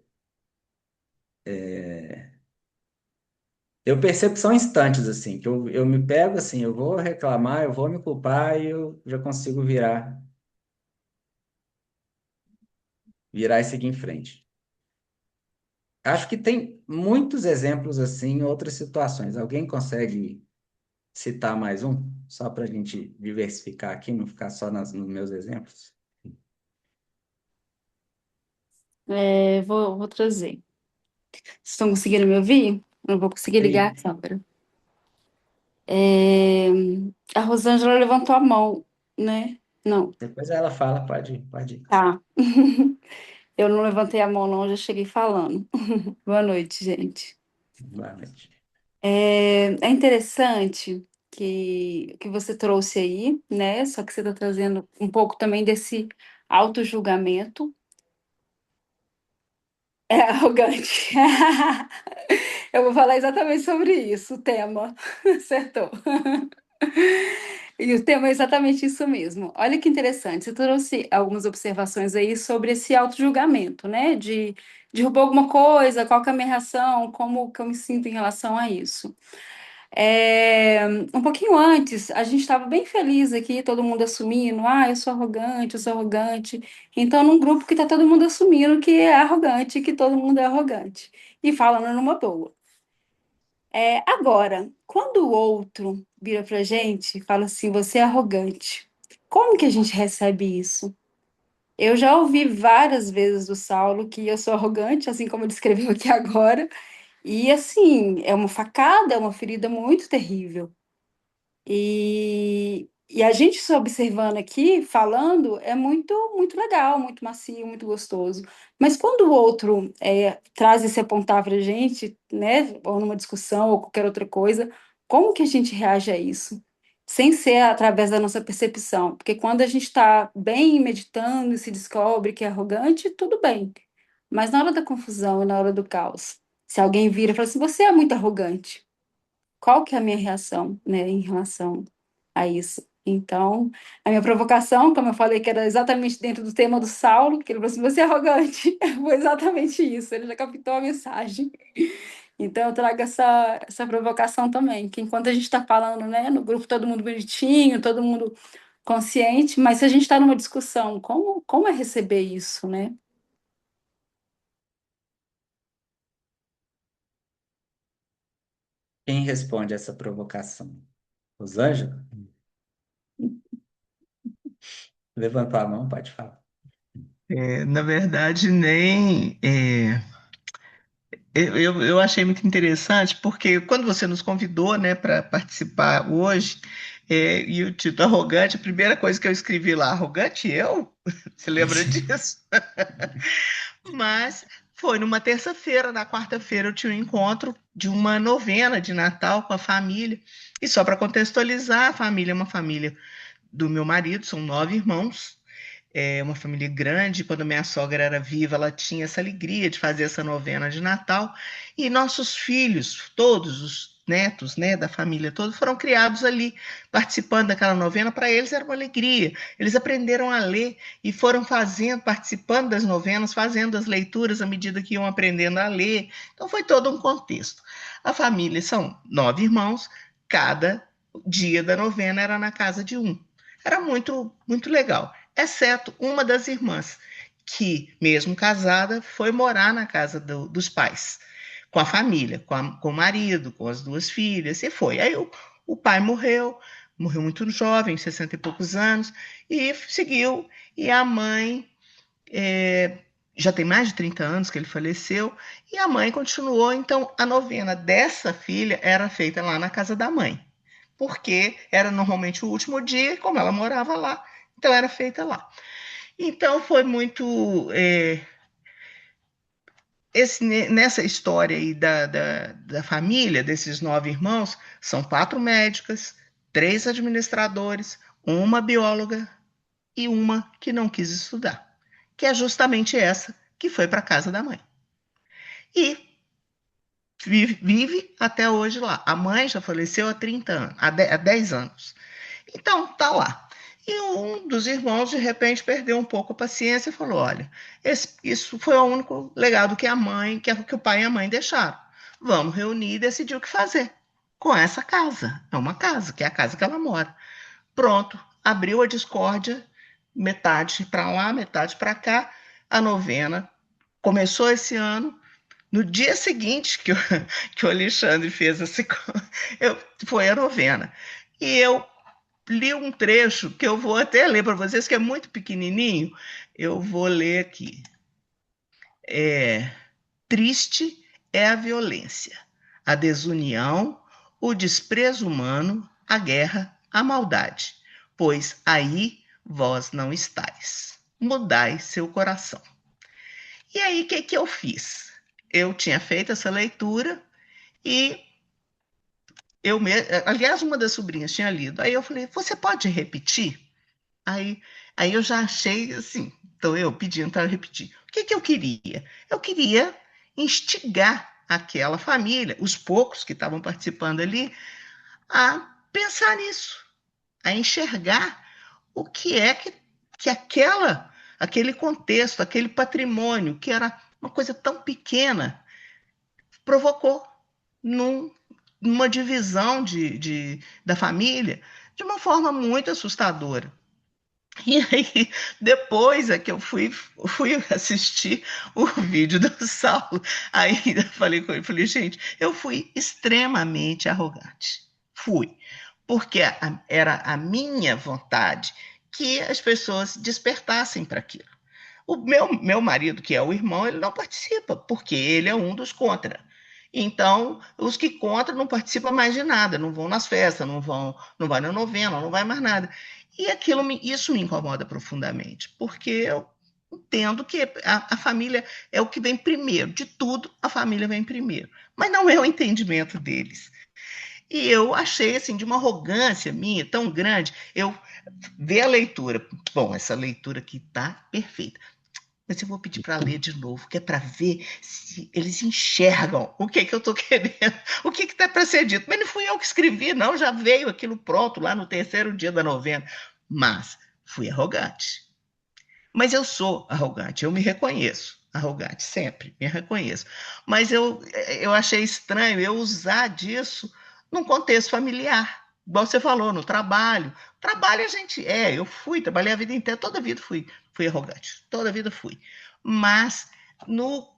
Speaker 1: eu percebo que são instantes, assim, que eu me pego assim, eu vou reclamar, eu vou me culpar e eu já consigo virar e seguir em frente. Acho que tem muitos exemplos assim em outras situações. Alguém consegue citar mais um? Só para a gente diversificar aqui, não ficar só nos meus exemplos.
Speaker 5: Vou trazer. Vocês estão conseguindo me ouvir? Não vou conseguir ligar
Speaker 1: Sim.
Speaker 5: a câmera. É, a Rosângela levantou a mão, né? Não,
Speaker 1: Depois ela fala, pode ir.
Speaker 5: tá. Eu não levantei a mão, não, já cheguei falando. Boa noite, gente.
Speaker 1: Boa noite.
Speaker 5: É interessante que você trouxe aí, né? Só que você está trazendo um pouco também desse auto-julgamento. É arrogante. Eu vou falar exatamente sobre isso, o tema. Acertou. E o tema é exatamente isso mesmo. Olha que interessante, você trouxe algumas observações aí sobre esse auto-julgamento, né? De derrubou alguma coisa, qual que é a minha reação, como que eu me sinto em relação a isso. Um pouquinho antes, a gente estava bem feliz aqui, todo mundo assumindo, eu sou arrogante, eu sou arrogante. Então, num grupo que está todo mundo assumindo que é arrogante, que todo mundo é arrogante. E falando numa boa. Agora, quando o outro vira pra gente e fala assim, você é arrogante, como que a gente recebe isso? Eu já ouvi várias vezes do Saulo que eu sou arrogante, assim como ele escreveu aqui agora, e assim, é uma facada, é uma ferida muito terrível. E a gente se observando aqui, falando, é muito, muito legal, muito macio, muito gostoso. Mas quando o outro traz esse apontar para a gente, né, ou numa discussão ou qualquer outra coisa, como que a gente reage a isso? Sem ser através da nossa percepção. Porque quando a gente está bem meditando e se descobre que é arrogante, tudo bem. Mas na hora da confusão e na hora do caos, se alguém vira e fala assim, você é muito arrogante, qual que é a minha reação, né, em relação a isso? Então, a minha provocação, como eu falei, que era exatamente dentro do tema do Saulo, que ele falou assim, você é arrogante, foi exatamente isso, ele já captou a mensagem. Então, eu trago essa provocação também, que enquanto a gente está falando, né, no grupo todo mundo bonitinho, todo mundo consciente, mas se a gente está numa discussão, como é receber isso, né?
Speaker 1: Quem responde essa provocação? Rosângela? Levantou a mão, pode falar.
Speaker 4: Na verdade, nem. Eu achei muito interessante, porque quando você nos convidou, né, para participar hoje, e o título arrogante, a primeira coisa que eu escrevi lá, arrogante eu? Você lembra disso? Mas foi numa terça-feira, na quarta-feira eu tinha um encontro de uma novena de Natal com a família. E só para contextualizar, a família é uma família do meu marido, são 9 irmãos, é uma família grande. Quando minha sogra era viva, ela tinha essa alegria de fazer essa novena de Natal. E nossos filhos, todos os netos, né, da família toda, foram criados ali, participando daquela novena. Para eles era uma alegria. Eles aprenderam a ler e foram fazendo, participando das novenas, fazendo as leituras à medida que iam aprendendo a ler. Então foi todo um contexto. A família são 9 irmãos, cada dia da novena era na casa de um. Era muito, muito legal, exceto uma das irmãs, que, mesmo casada, foi morar na casa dos pais, com a família, com o marido, com as 2 filhas, e foi. Aí o pai morreu muito jovem, 60 e poucos anos, e seguiu, e a mãe, já tem mais de 30 anos que ele faleceu, e a mãe continuou. Então a novena dessa filha era feita lá na casa da mãe, porque era normalmente o último dia, como ela morava lá, então era feita lá. Então foi muito. Nessa história aí da família, desses 9 irmãos, são 4 médicas, 3 administradores, uma bióloga e uma que não quis estudar, que é justamente essa que foi para a casa da mãe. E vive até hoje lá. A mãe já faleceu há 30 anos, há 10 anos. Então, tá lá. E um dos irmãos, de repente, perdeu um pouco a paciência e falou: olha, isso foi o único legado que a mãe, que o pai e a mãe deixaram. Vamos reunir e decidir o que fazer com essa casa. É uma casa, que é a casa que ela mora. Pronto, abriu a discórdia, metade para lá, metade para cá. A novena começou esse ano. No dia seguinte que o Alexandre fez foi a novena. E eu li um trecho que eu vou até ler para vocês, que é muito pequenininho. Eu vou ler aqui. Triste é a violência, a desunião, o desprezo humano, a guerra, a maldade, pois aí vós não estáis. Mudai seu coração. E aí, o que eu fiz? Eu tinha feito essa leitura e aliás, uma das sobrinhas tinha lido. Aí eu falei: você pode repetir? Aí, aí eu já achei assim, então eu pedindo para repetir. O que eu queria? Eu queria instigar aquela família, os poucos que estavam participando ali, a pensar nisso, a enxergar o que é que aquele contexto, aquele patrimônio, que era uma coisa tão pequena, provocou numa divisão da família de uma forma muito assustadora. E aí, depois é que eu fui assistir o vídeo do Saulo. Aí eu falei com ele, falei: gente, eu fui extremamente arrogante. Fui. Porque era a minha vontade que as pessoas despertassem para aquilo. O meu marido, que é o irmão, ele não participa, porque ele é um dos contra. Então, os que contra não participam mais de nada, não vão nas festas, não vai na novena, não vai mais nada. E isso me incomoda profundamente, porque eu entendo que a família é o que vem primeiro, de tudo a família vem primeiro, mas não é o entendimento deles. E eu achei assim de uma arrogância minha tão grande. Eu ver a leitura, bom, essa leitura aqui está perfeita, mas eu vou pedir para ler de novo, que é para ver se eles enxergam o que eu estou querendo, o que está para ser dito. Mas não fui eu que escrevi, não, já veio aquilo pronto lá no terceiro dia da novena. Mas fui arrogante. Mas eu sou arrogante, eu me reconheço arrogante, sempre me reconheço. Mas eu achei estranho eu usar disso num contexto familiar. Igual você falou, no trabalho. Trabalho a gente eu trabalhei a vida inteira, toda a vida fui arrogante, toda a vida fui. Mas no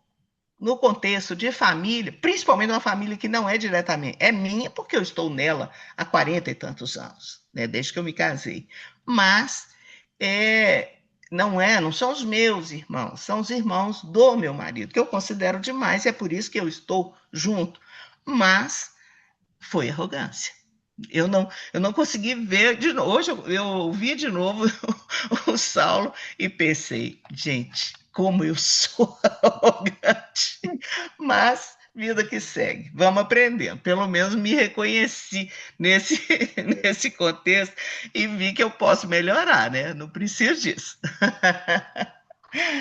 Speaker 4: contexto de família, principalmente uma família que não é diretamente, é minha porque eu estou nela há 40 e tantos anos, né, desde que eu me casei. Mas não são os meus irmãos, são os irmãos do meu marido, que eu considero demais, e é por isso que eu estou junto. Mas foi arrogância. Eu não consegui ver de novo. Hoje eu vi de novo o Saulo e pensei, gente, como eu sou arrogante. Mas vida que segue, vamos aprendendo. Pelo menos me reconheci nesse, nesse contexto e vi que eu posso melhorar, né? Não preciso disso.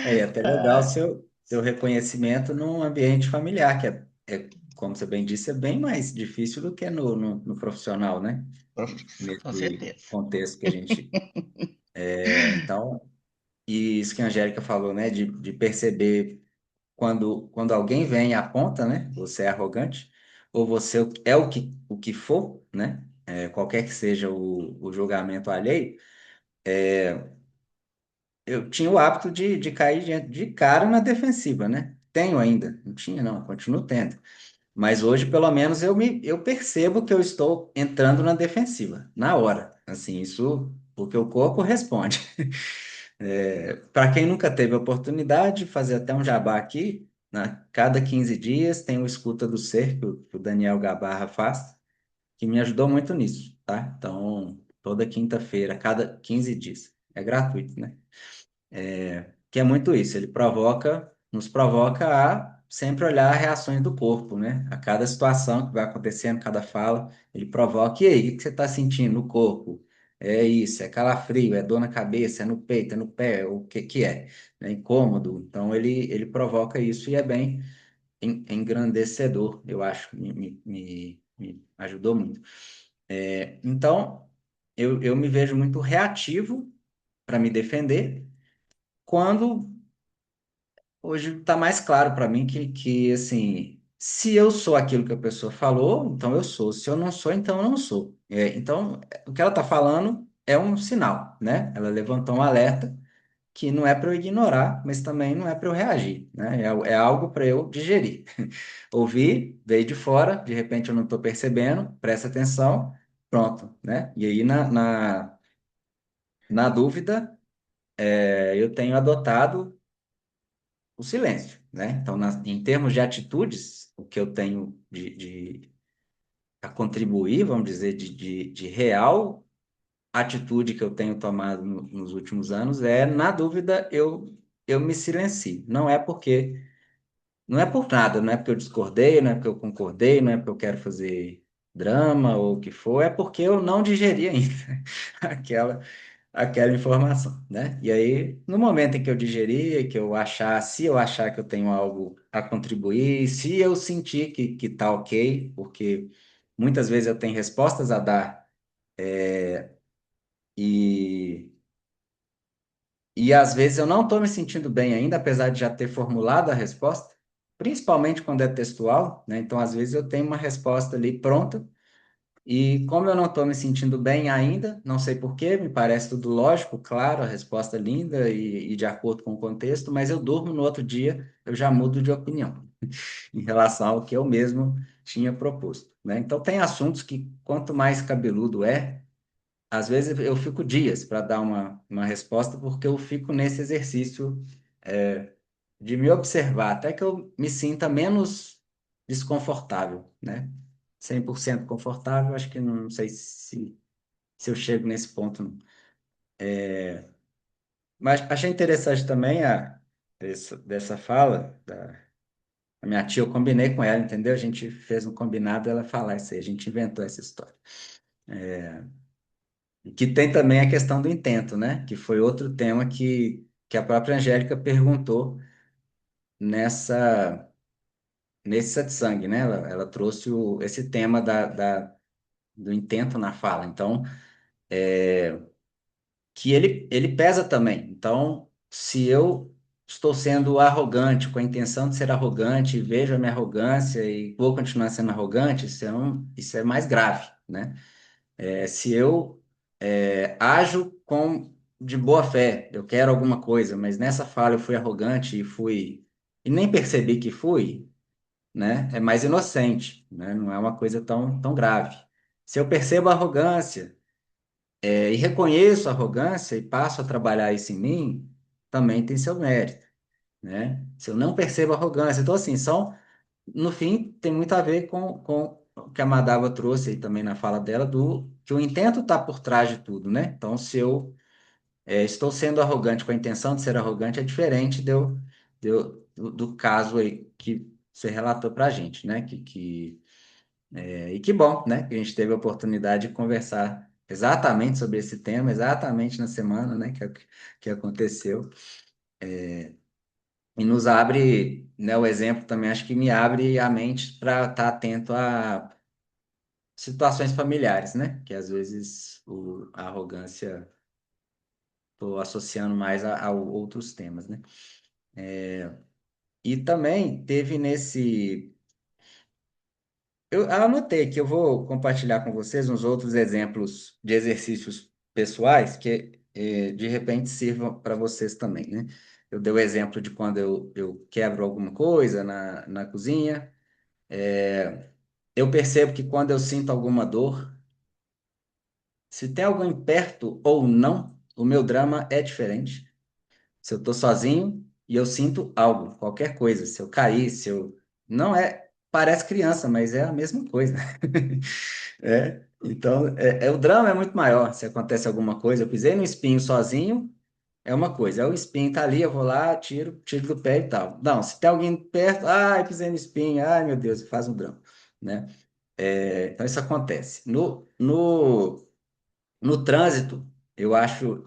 Speaker 1: É, e até legal seu reconhecimento num ambiente familiar, que como você bem disse, é bem mais difícil do que no profissional, né?
Speaker 4: Com
Speaker 1: Nesse
Speaker 4: certeza.
Speaker 1: contexto que a gente. Então, e isso que a Angélica falou, né? De perceber quando alguém vem e aponta, né? Você é arrogante, ou você é o que for, né? Qualquer que seja o julgamento alheio, eu tinha o hábito de cair de cara na defensiva, né? Tenho ainda, não tinha, não, continuo tendo. Mas hoje, pelo menos, eu percebo que eu estou entrando na defensiva, na hora. Assim, isso porque o corpo responde. Para quem nunca teve a oportunidade, fazer até um jabá aqui, né? Cada 15 dias tem o Escuta do Ser, que o Daniel Gabarra faz, que me ajudou muito nisso, tá? Então, toda quinta-feira, cada 15 dias. É gratuito, né? Que é muito isso, ele nos provoca a sempre olhar reações do corpo, né? A cada situação que vai acontecendo, cada fala, ele provoca, e aí, o que você está sentindo no corpo? É isso, é calafrio, é dor na cabeça, é no peito, é no pé, o que que é? É incômodo. Então, ele provoca isso e é bem engrandecedor, eu acho, me ajudou muito. Então, eu me vejo muito reativo para me defender, quando hoje está mais claro para mim assim, se eu sou aquilo que a pessoa falou, então eu sou. Se eu não sou, então eu não sou. Então, o que ela está falando é um sinal, né? Ela levantou um alerta que não é para eu ignorar, mas também não é para eu reagir, né? É algo para eu digerir. Ouvir, veio de fora, de repente eu não estou percebendo, presta atenção, pronto, né? E aí, na dúvida, eu tenho adotado o silêncio, né? Então, em termos de atitudes, o que eu tenho a contribuir, vamos dizer, de real atitude que eu tenho tomado nos últimos anos é, na dúvida, eu me silencio. Não é por nada, não é porque eu discordei, não é porque eu concordei, não é porque eu quero fazer drama ou o que for, é porque eu não digeri ainda aquela informação, né? E aí, no momento em que eu digerir, se eu achar que eu tenho algo a contribuir, se eu sentir que tá ok, porque muitas vezes eu tenho respostas a dar e, e às vezes eu não estou me sentindo bem ainda, apesar de já ter formulado a resposta, principalmente quando é textual, né? Então, às vezes eu tenho uma resposta ali pronta. E como eu não estou me sentindo bem ainda, não sei por quê, me parece tudo lógico, claro, a resposta é linda e de acordo com o contexto, mas eu durmo no outro dia, eu já mudo de opinião em relação ao que eu mesmo tinha proposto, né? Então tem assuntos que quanto mais cabeludo às vezes eu fico dias para dar uma resposta, porque eu fico nesse exercício de me observar, até que eu me sinta menos desconfortável, né? 100% confortável, acho que não sei se eu chego nesse ponto, não. Mas achei interessante também dessa fala da minha tia, eu combinei com ela, entendeu? A gente fez um combinado, ela falar isso aí, a gente inventou essa história. E que tem também a questão do intento, né? Que foi outro tema que a própria Angélica perguntou nessa, nesse satsang, né? Ela trouxe esse tema do intento na fala. Então, que ele pesa também. Então, se eu estou sendo arrogante, com a intenção de ser arrogante, e vejo a minha arrogância e vou continuar sendo arrogante, isso é mais grave, né? Se eu ajo de boa fé, eu quero alguma coisa, mas nessa fala eu fui arrogante e nem percebi que fui, né? É mais inocente, né? Não é uma coisa tão grave. Se eu percebo a arrogância, e reconheço a arrogância e passo a trabalhar isso em mim, também tem seu mérito, né? Se eu não percebo arrogância, então assim, no fim, tem muito a ver com o que a Madava trouxe aí também na fala dela, do que o intento está por trás de tudo, né? Então, se eu estou sendo arrogante com a intenção de ser arrogante, é diferente do caso aí que você relatou para a gente, né? E que bom, né? Que a gente teve a oportunidade de conversar exatamente sobre esse tema, exatamente na semana, né? Que aconteceu. E nos abre, né? O exemplo também acho que me abre a mente para estar atento a situações familiares, né? Que às vezes a arrogância estou associando mais a outros temas, né? E também teve nesse. Eu anotei que eu vou compartilhar com vocês uns outros exemplos de exercícios pessoais que de repente sirvam para vocês também, né? Eu dei o exemplo de quando eu quebro alguma coisa na cozinha. Eu percebo que quando eu sinto alguma dor, se tem alguém perto ou não, o meu drama é diferente. Se eu estou sozinho e eu sinto algo, qualquer coisa, se eu cair, se eu. Não é. Parece criança, mas é a mesma coisa. Então, o drama é muito maior. Se acontece alguma coisa, eu pisei no espinho sozinho, é uma coisa. O espinho tá ali, eu vou lá, tiro do pé e tal. Não, se tem alguém perto, ai, pisei no espinho, ai, meu Deus, faz um drama, né? Então, isso acontece. No trânsito,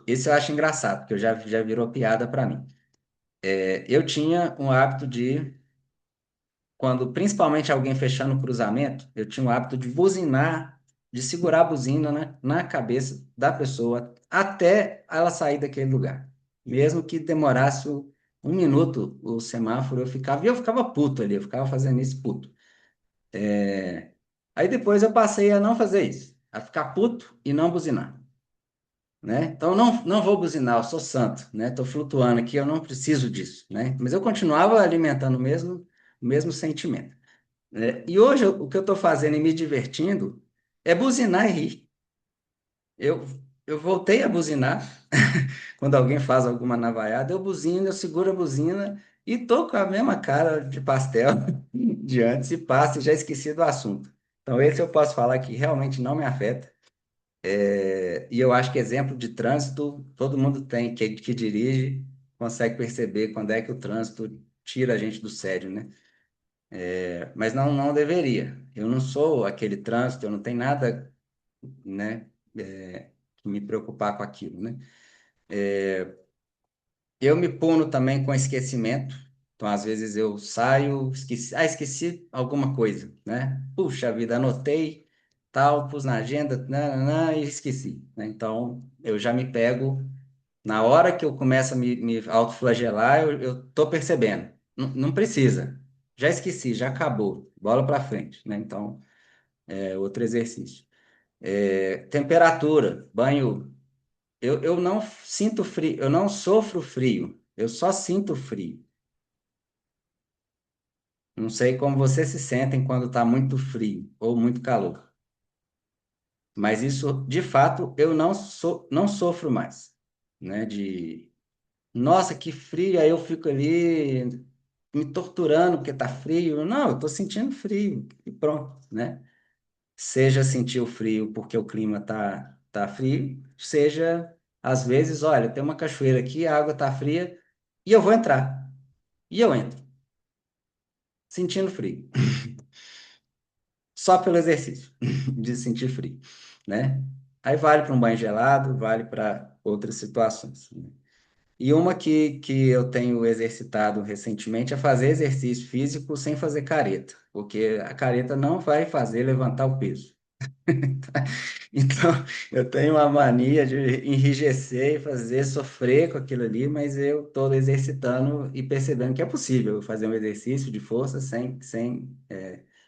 Speaker 1: esse eu acho engraçado, porque já virou piada para mim. Eu tinha um hábito quando principalmente alguém fechando o cruzamento, eu tinha o hábito de buzinar, de segurar a buzina na cabeça da pessoa até ela sair daquele lugar. Mesmo que demorasse um minuto o semáforo, eu ficava puto ali, eu ficava fazendo isso puto. Aí depois eu passei a não fazer isso, a ficar puto e não buzinar, né? Então não vou buzinar, eu sou santo, né? Estou flutuando aqui, eu não preciso disso, né? Mas eu continuava alimentando o mesmo sentimento. E hoje o que eu estou fazendo e me divertindo é buzinar e rir. Eu, eu voltei a buzinar quando alguém faz alguma navaiada, eu buzino, eu seguro a buzina e tô com a mesma cara de pastel de antes e passo e já esqueci do assunto. Então esse eu posso falar que realmente não me afeta. E eu acho que exemplo de trânsito todo mundo tem, que dirige, consegue perceber quando é que o trânsito tira a gente do sério, né? Mas não deveria. Eu não sou aquele trânsito, eu não tenho nada, né, que me preocupar com aquilo, né? Eu me puno também com esquecimento. Então, às vezes eu saio, esqueci alguma coisa, né? Puxa vida, anotei, tal, pus na agenda, nananã, e esqueci, né? Então, eu já me pego, na hora que eu começo a me autoflagelar, eu tô percebendo. Não precisa. Já esqueci, já acabou. Bola para frente, né? Então, outro exercício. Temperatura, banho. Eu não sinto frio, eu não sofro frio, eu só sinto frio. Não sei como vocês se sentem quando está muito frio ou muito calor, mas isso, de fato, eu não sofro mais, né? Nossa, que frio, aí eu fico ali me torturando porque tá frio. Não, eu tô sentindo frio e pronto, né? Seja sentir o frio porque o clima tá frio, seja, às vezes, olha, tem uma cachoeira aqui, a água tá fria e eu vou entrar. E eu entro, sentindo frio, só pelo exercício de sentir frio, né? Aí vale para um banho gelado, vale para outras situações, né? E uma que eu tenho exercitado recentemente é fazer exercício físico sem fazer careta, porque a careta não vai fazer levantar o peso. Então, eu tenho uma mania de enrijecer e fazer sofrer com aquilo ali, mas eu estou exercitando e percebendo que é possível fazer um exercício de força sem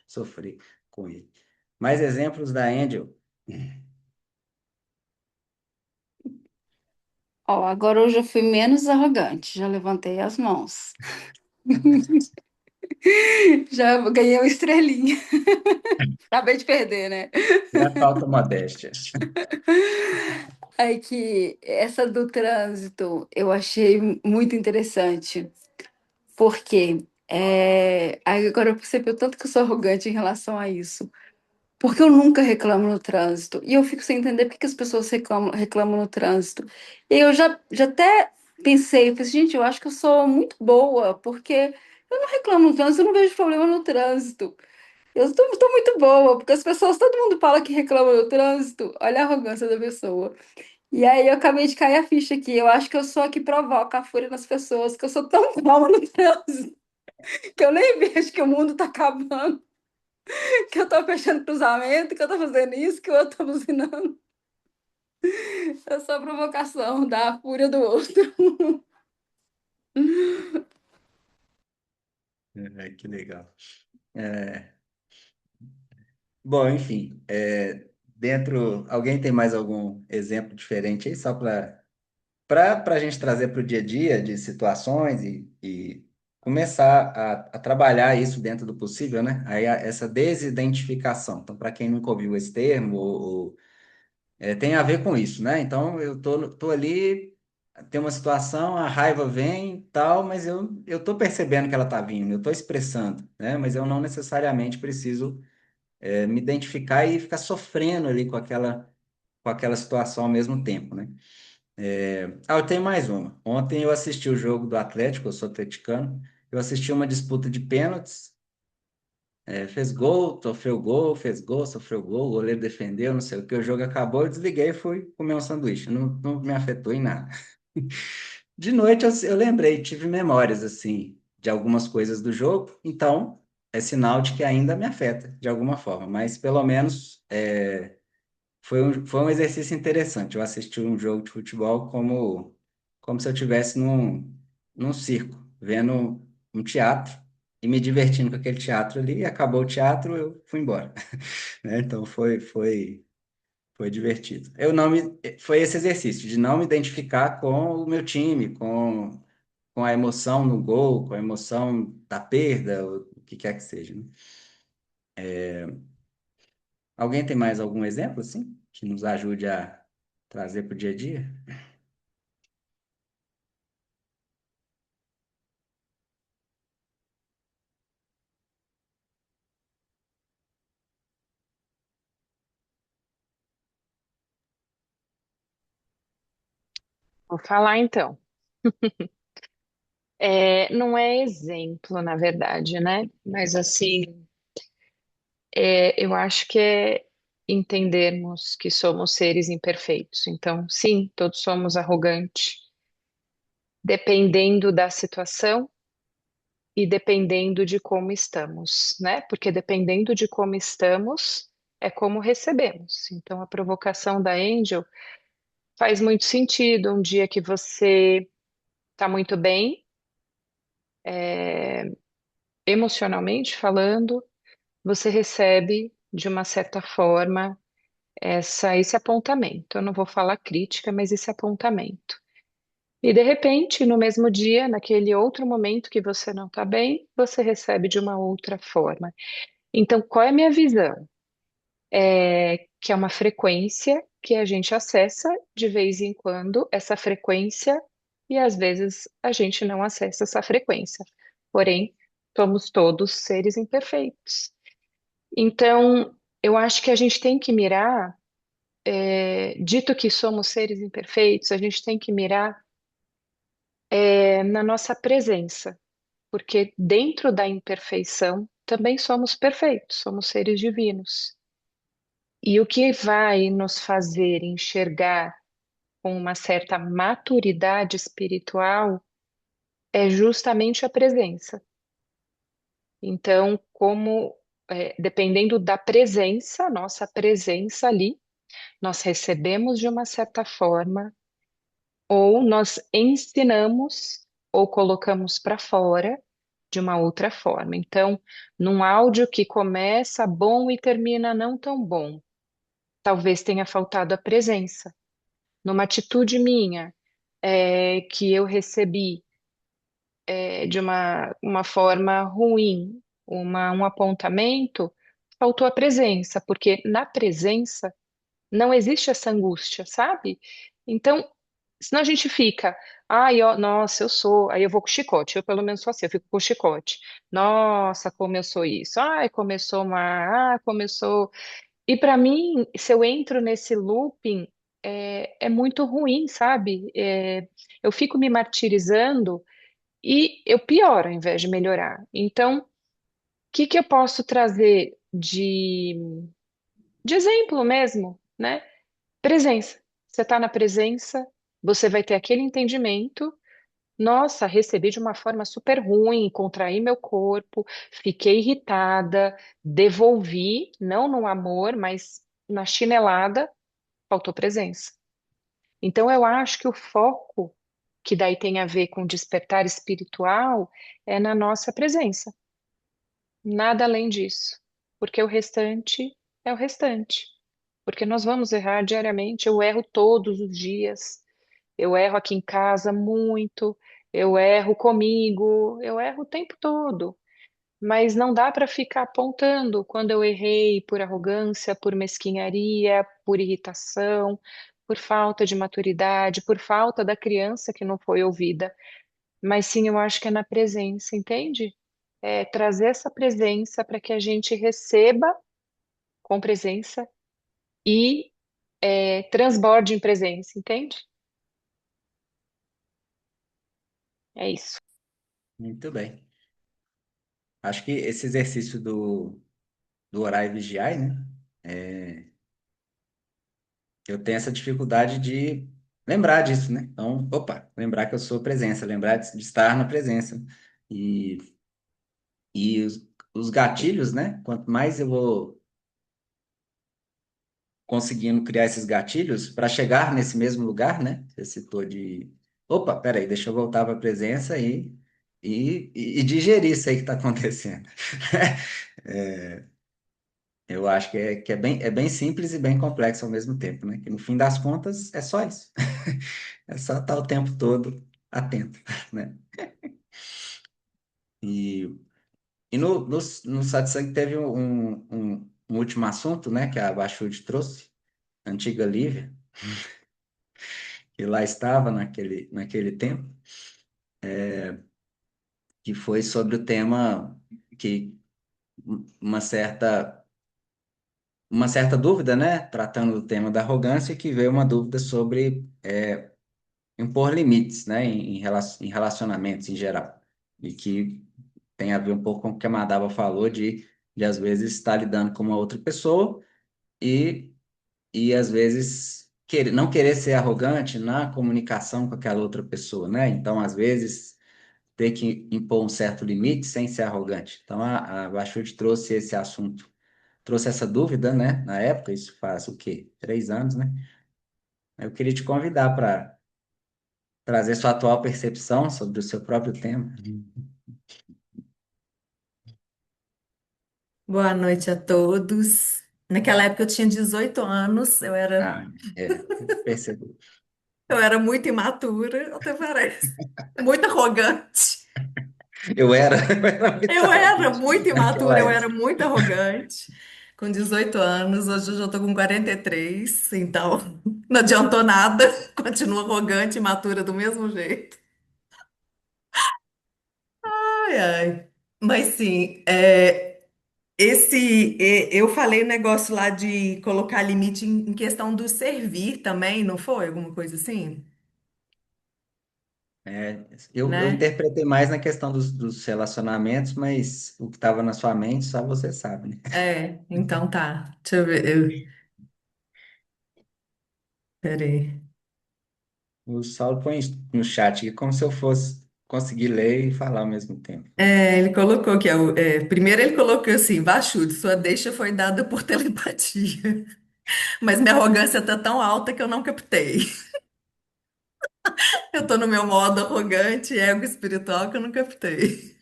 Speaker 1: sofrer com ele. Mais exemplos da Angel.
Speaker 5: Ó, agora hoje eu fui menos arrogante, já levantei as mãos. Já ganhei uma estrelinha. Acabei de perder, né?
Speaker 1: Já falta modéstia.
Speaker 5: É que essa do trânsito eu achei muito interessante, porque aí agora eu percebi o tanto que eu sou arrogante em relação a isso. Porque eu nunca reclamo no trânsito. E eu fico sem entender por que que as pessoas reclamam no trânsito. E eu já até pensei, eu falei, assim, gente, eu acho que eu sou muito boa, porque eu não reclamo no trânsito, eu não vejo problema no trânsito. Eu tô muito boa, porque as pessoas, todo mundo fala que reclama no trânsito. Olha a arrogância da pessoa. E aí eu acabei de cair a ficha aqui. Eu acho que eu sou a que provoca a fúria nas pessoas, que eu sou tão calma no trânsito, que eu nem vejo que o mundo tá acabando, que eu tô fechando cruzamento, que eu tô fazendo isso, que o outro tá buzinando. Eu sou a provocação da fúria do outro.
Speaker 1: Que legal. Bom, enfim, alguém tem mais algum exemplo diferente aí, só para a gente trazer para o dia a dia de situações e começar a trabalhar isso dentro do possível, né? Aí essa desidentificação. Então, para quem nunca ouviu esse termo, tem a ver com isso, né? Então, eu tô ali, tem uma situação, a raiva vem, tal, mas eu tô percebendo que ela tá vindo, eu tô expressando, né? Mas eu não necessariamente preciso me identificar e ficar sofrendo ali com aquela situação ao mesmo tempo, né? Eu tenho mais uma. Ontem eu assisti o jogo do Atlético, eu sou atleticano, eu assisti uma disputa de pênaltis, fez gol, sofreu gol, fez gol, sofreu gol, o goleiro defendeu, não sei o que, o jogo acabou, eu desliguei e fui comer um sanduíche, não me afetou em nada. De noite eu lembrei, tive memórias assim de algumas coisas do jogo, então é sinal de que ainda me afeta de alguma forma, mas pelo menos foi um exercício interessante. Eu assisti um jogo de futebol como se eu estivesse num circo, vendo um teatro e me divertindo com aquele teatro ali. Acabou o teatro, eu fui embora. Né? Então foi divertido. Foi esse exercício de não me identificar com o meu time, com a emoção no gol, com a emoção da perda, o que quer que seja, né? Alguém tem mais algum exemplo assim que nos ajude a trazer para o dia a dia?
Speaker 6: Vou falar então. Não é exemplo, na verdade, né? Mas assim, eu acho que é entendermos que somos seres imperfeitos. Então, sim, todos somos arrogantes, dependendo da situação e dependendo de como estamos, né? Porque dependendo de como estamos, é como recebemos. Então, a provocação da Angel faz muito sentido. Um dia que você está muito bem, emocionalmente falando, você recebe, de uma certa forma, esse apontamento. Eu não vou falar crítica, mas esse apontamento. E, de repente, no mesmo dia, naquele outro momento que você não está bem, você recebe de uma outra forma. Então, qual é a minha visão? Que é uma frequência que a gente acessa de vez em quando, essa frequência, e às vezes a gente não acessa essa frequência. Porém, somos todos seres imperfeitos. Então, eu acho que a gente tem que mirar, dito que somos seres imperfeitos, a gente tem que mirar, na nossa presença, porque dentro da imperfeição também somos perfeitos, somos seres divinos. E o que vai nos fazer enxergar com uma certa maturidade espiritual é justamente a presença. Então, dependendo da presença, nossa presença ali, nós recebemos de uma certa forma, ou nós ensinamos, ou colocamos para fora de uma outra forma. Então, num áudio que começa bom e termina não tão bom, talvez tenha faltado a presença. Numa atitude minha, que eu recebi, de uma forma ruim, um apontamento, faltou a presença, porque na presença Não existe essa angústia, sabe? Então, senão a gente fica, ai, ó, nossa, eu sou, aí eu vou com chicote, eu pelo menos sou assim, eu fico com chicote. Nossa, como eu sou isso. Ai, começou uma, começou. E para mim, se eu entro nesse looping, é muito ruim, sabe? Eu fico me martirizando e eu pioro ao invés de melhorar. Então, o que que eu posso trazer de exemplo mesmo, né? Presença. Você está na presença, você vai ter aquele entendimento. Nossa, recebi de uma forma super ruim, contraí meu corpo, fiquei irritada, devolvi, não no amor, mas na chinelada, faltou presença. Então, eu acho que o foco, que daí tem a ver com despertar espiritual, é na nossa presença. Nada além disso. Porque o restante é o restante. Porque nós vamos errar diariamente. Eu erro todos os dias. Eu erro aqui em casa muito. Eu erro comigo. Eu erro o tempo todo. Mas não dá para ficar apontando quando eu errei por arrogância, por mesquinharia, por irritação, por falta de maturidade, por falta da criança que não foi ouvida. Mas sim, eu acho que é na presença, entende? É trazer essa presença para que a gente receba com presença e transborde em presença, entende? É isso.
Speaker 1: Muito bem. Acho que esse exercício do orar e vigiar, né? É, eu tenho essa dificuldade de lembrar disso, né? Então, opa, lembrar que eu sou presença, lembrar de estar na presença. E, e os gatilhos, né? Quanto mais eu vou conseguindo criar esses gatilhos para chegar nesse mesmo lugar, né? Você citou de, opa, peraí, deixa eu voltar para a presença e digerir isso aí que está acontecendo. Eu acho é bem simples e bem complexo ao mesmo tempo, né? Que no fim das contas é só isso. É só estar o tempo todo atento, né? E, e no satsang teve um último assunto, né? Que a Bachut trouxe, a antiga Lívia, que lá estava naquele tempo, que foi sobre o tema que uma certa, uma certa dúvida, né? Tratando do tema da arrogância, que veio uma dúvida sobre impor limites, né, em relacionamentos em geral. E que tem a ver um pouco com o que a Madaba falou de às vezes estar lidando com uma outra pessoa e, e às vezes não querer ser arrogante na comunicação com aquela outra pessoa, né? Então, às vezes, ter que impor um certo limite sem ser arrogante. Então, a Bachut trouxe esse assunto, trouxe essa dúvida, né? Na época, isso faz o quê? 3 anos, né? Eu queria te convidar para trazer sua atual percepção sobre o seu próprio tema.
Speaker 7: Boa noite a todos. Naquela época eu tinha 18 anos,
Speaker 1: Ah, percebi.
Speaker 7: eu era muito imatura, até parece. Muito arrogante.
Speaker 1: Eu era muito
Speaker 7: Eu era
Speaker 1: arrogante
Speaker 7: muito
Speaker 1: naquela
Speaker 7: imatura, eu era
Speaker 1: época.
Speaker 7: muito arrogante. Com 18 anos, hoje eu já estou com 43, então não adiantou nada. Continuo arrogante e imatura do mesmo jeito. Ai, ai. Mas sim, eu falei o negócio lá de colocar limite em questão do servir também, não foi? Alguma coisa assim,
Speaker 1: É, eu
Speaker 7: né?
Speaker 1: interpretei mais na questão dos relacionamentos, mas o que estava na sua mente só você sabe, né?
Speaker 7: Então tá. Deixa eu ver. Peraí.
Speaker 1: O Saulo põe no chat aqui como se eu fosse conseguir ler e falar ao mesmo tempo.
Speaker 7: Ele colocou que primeiro ele colocou assim, Vachude, sua deixa foi dada por telepatia, mas minha arrogância tá tão alta que eu não captei. Eu tô no meu modo arrogante, ego espiritual que eu não captei.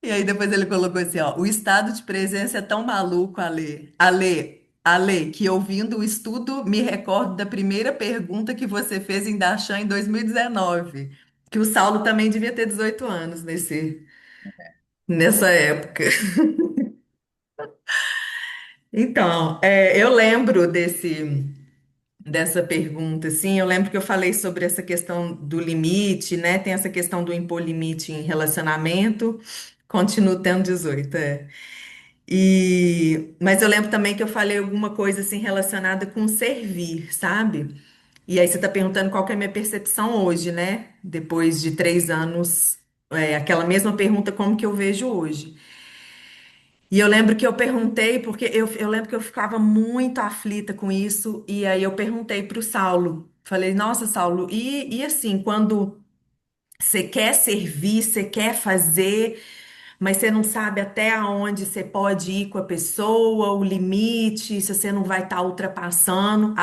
Speaker 7: E aí depois ele colocou assim, ó, o estado de presença é tão maluco, Ale, que ouvindo o estudo me recordo da primeira pergunta que você fez em Dashan em 2019, que o Saulo também devia ter 18 anos nessa época. Então, eu lembro dessa pergunta, assim, eu lembro que eu falei sobre essa questão do limite, né? Tem essa questão do impor limite em relacionamento, continuo tendo 18, é. Mas eu lembro também que eu falei alguma coisa assim relacionada com servir, sabe? E aí você está perguntando qual que é a minha percepção hoje, né? Depois de 3 anos, aquela mesma pergunta, como que eu vejo hoje? E eu lembro que eu perguntei, porque eu lembro que eu ficava muito aflita com isso, e aí eu perguntei para o Saulo. Falei, nossa, Saulo, e assim, quando você quer servir, você quer fazer, mas você não sabe até aonde você pode ir com a pessoa, o limite, se você não vai estar ultrapassando.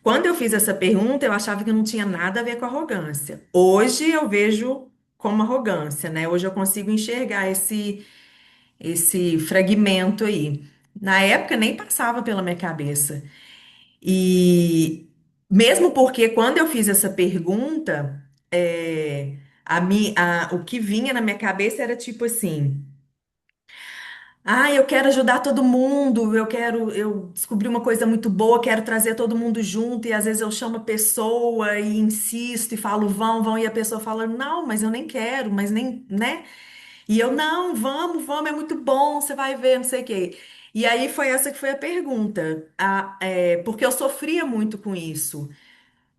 Speaker 7: Quando eu fiz essa pergunta, eu achava que não tinha nada a ver com arrogância. Hoje eu vejo como arrogância, né? Hoje eu consigo enxergar esse fragmento aí. Na época nem passava pela minha cabeça. E mesmo porque quando eu fiz essa pergunta, o que vinha na minha cabeça era tipo assim. Ah, eu quero ajudar todo mundo, eu descobri uma coisa muito boa, quero trazer todo mundo junto, e às vezes eu chamo a pessoa e insisto e falo, vão, vão, e a pessoa fala, não, mas eu nem quero, mas nem, né? E eu, não, vamos, vamos, é muito bom, você vai ver, não sei o quê. E aí foi essa que foi a pergunta, porque eu sofria muito com isso.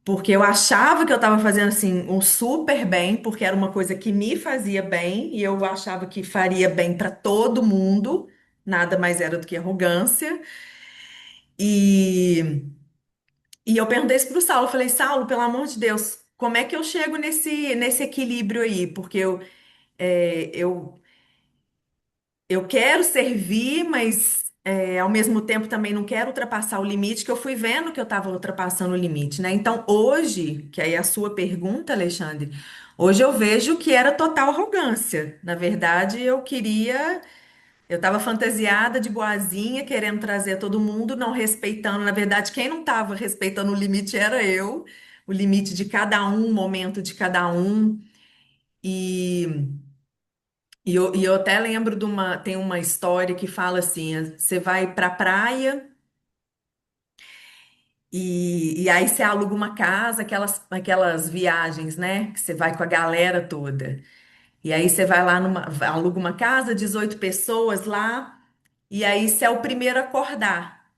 Speaker 7: Porque eu achava que eu estava fazendo assim um super bem, porque era uma coisa que me fazia bem e eu achava que faria bem para todo mundo, nada mais era do que arrogância. E, e eu perguntei isso para o Saulo, eu falei, Saulo, pelo amor de Deus, como é que eu chego nesse equilíbrio aí? Porque é, eu eu quero servir, mas ao mesmo tempo também não quero ultrapassar o limite, que eu fui vendo que eu estava ultrapassando o limite, né? Então, hoje, que aí é a sua pergunta, Alexandre, hoje eu vejo que era total arrogância. Na verdade, eu estava fantasiada de boazinha, querendo trazer todo mundo, não respeitando. Na verdade, quem não estava respeitando o limite era eu, o limite de cada um, o momento de cada um. E. E eu até lembro tem uma história que fala assim, você vai pra praia e aí você aluga uma casa, aquelas viagens, né? Que você vai com a galera toda. E aí você vai lá aluga uma casa, 18 pessoas lá, e aí você é o primeiro a acordar,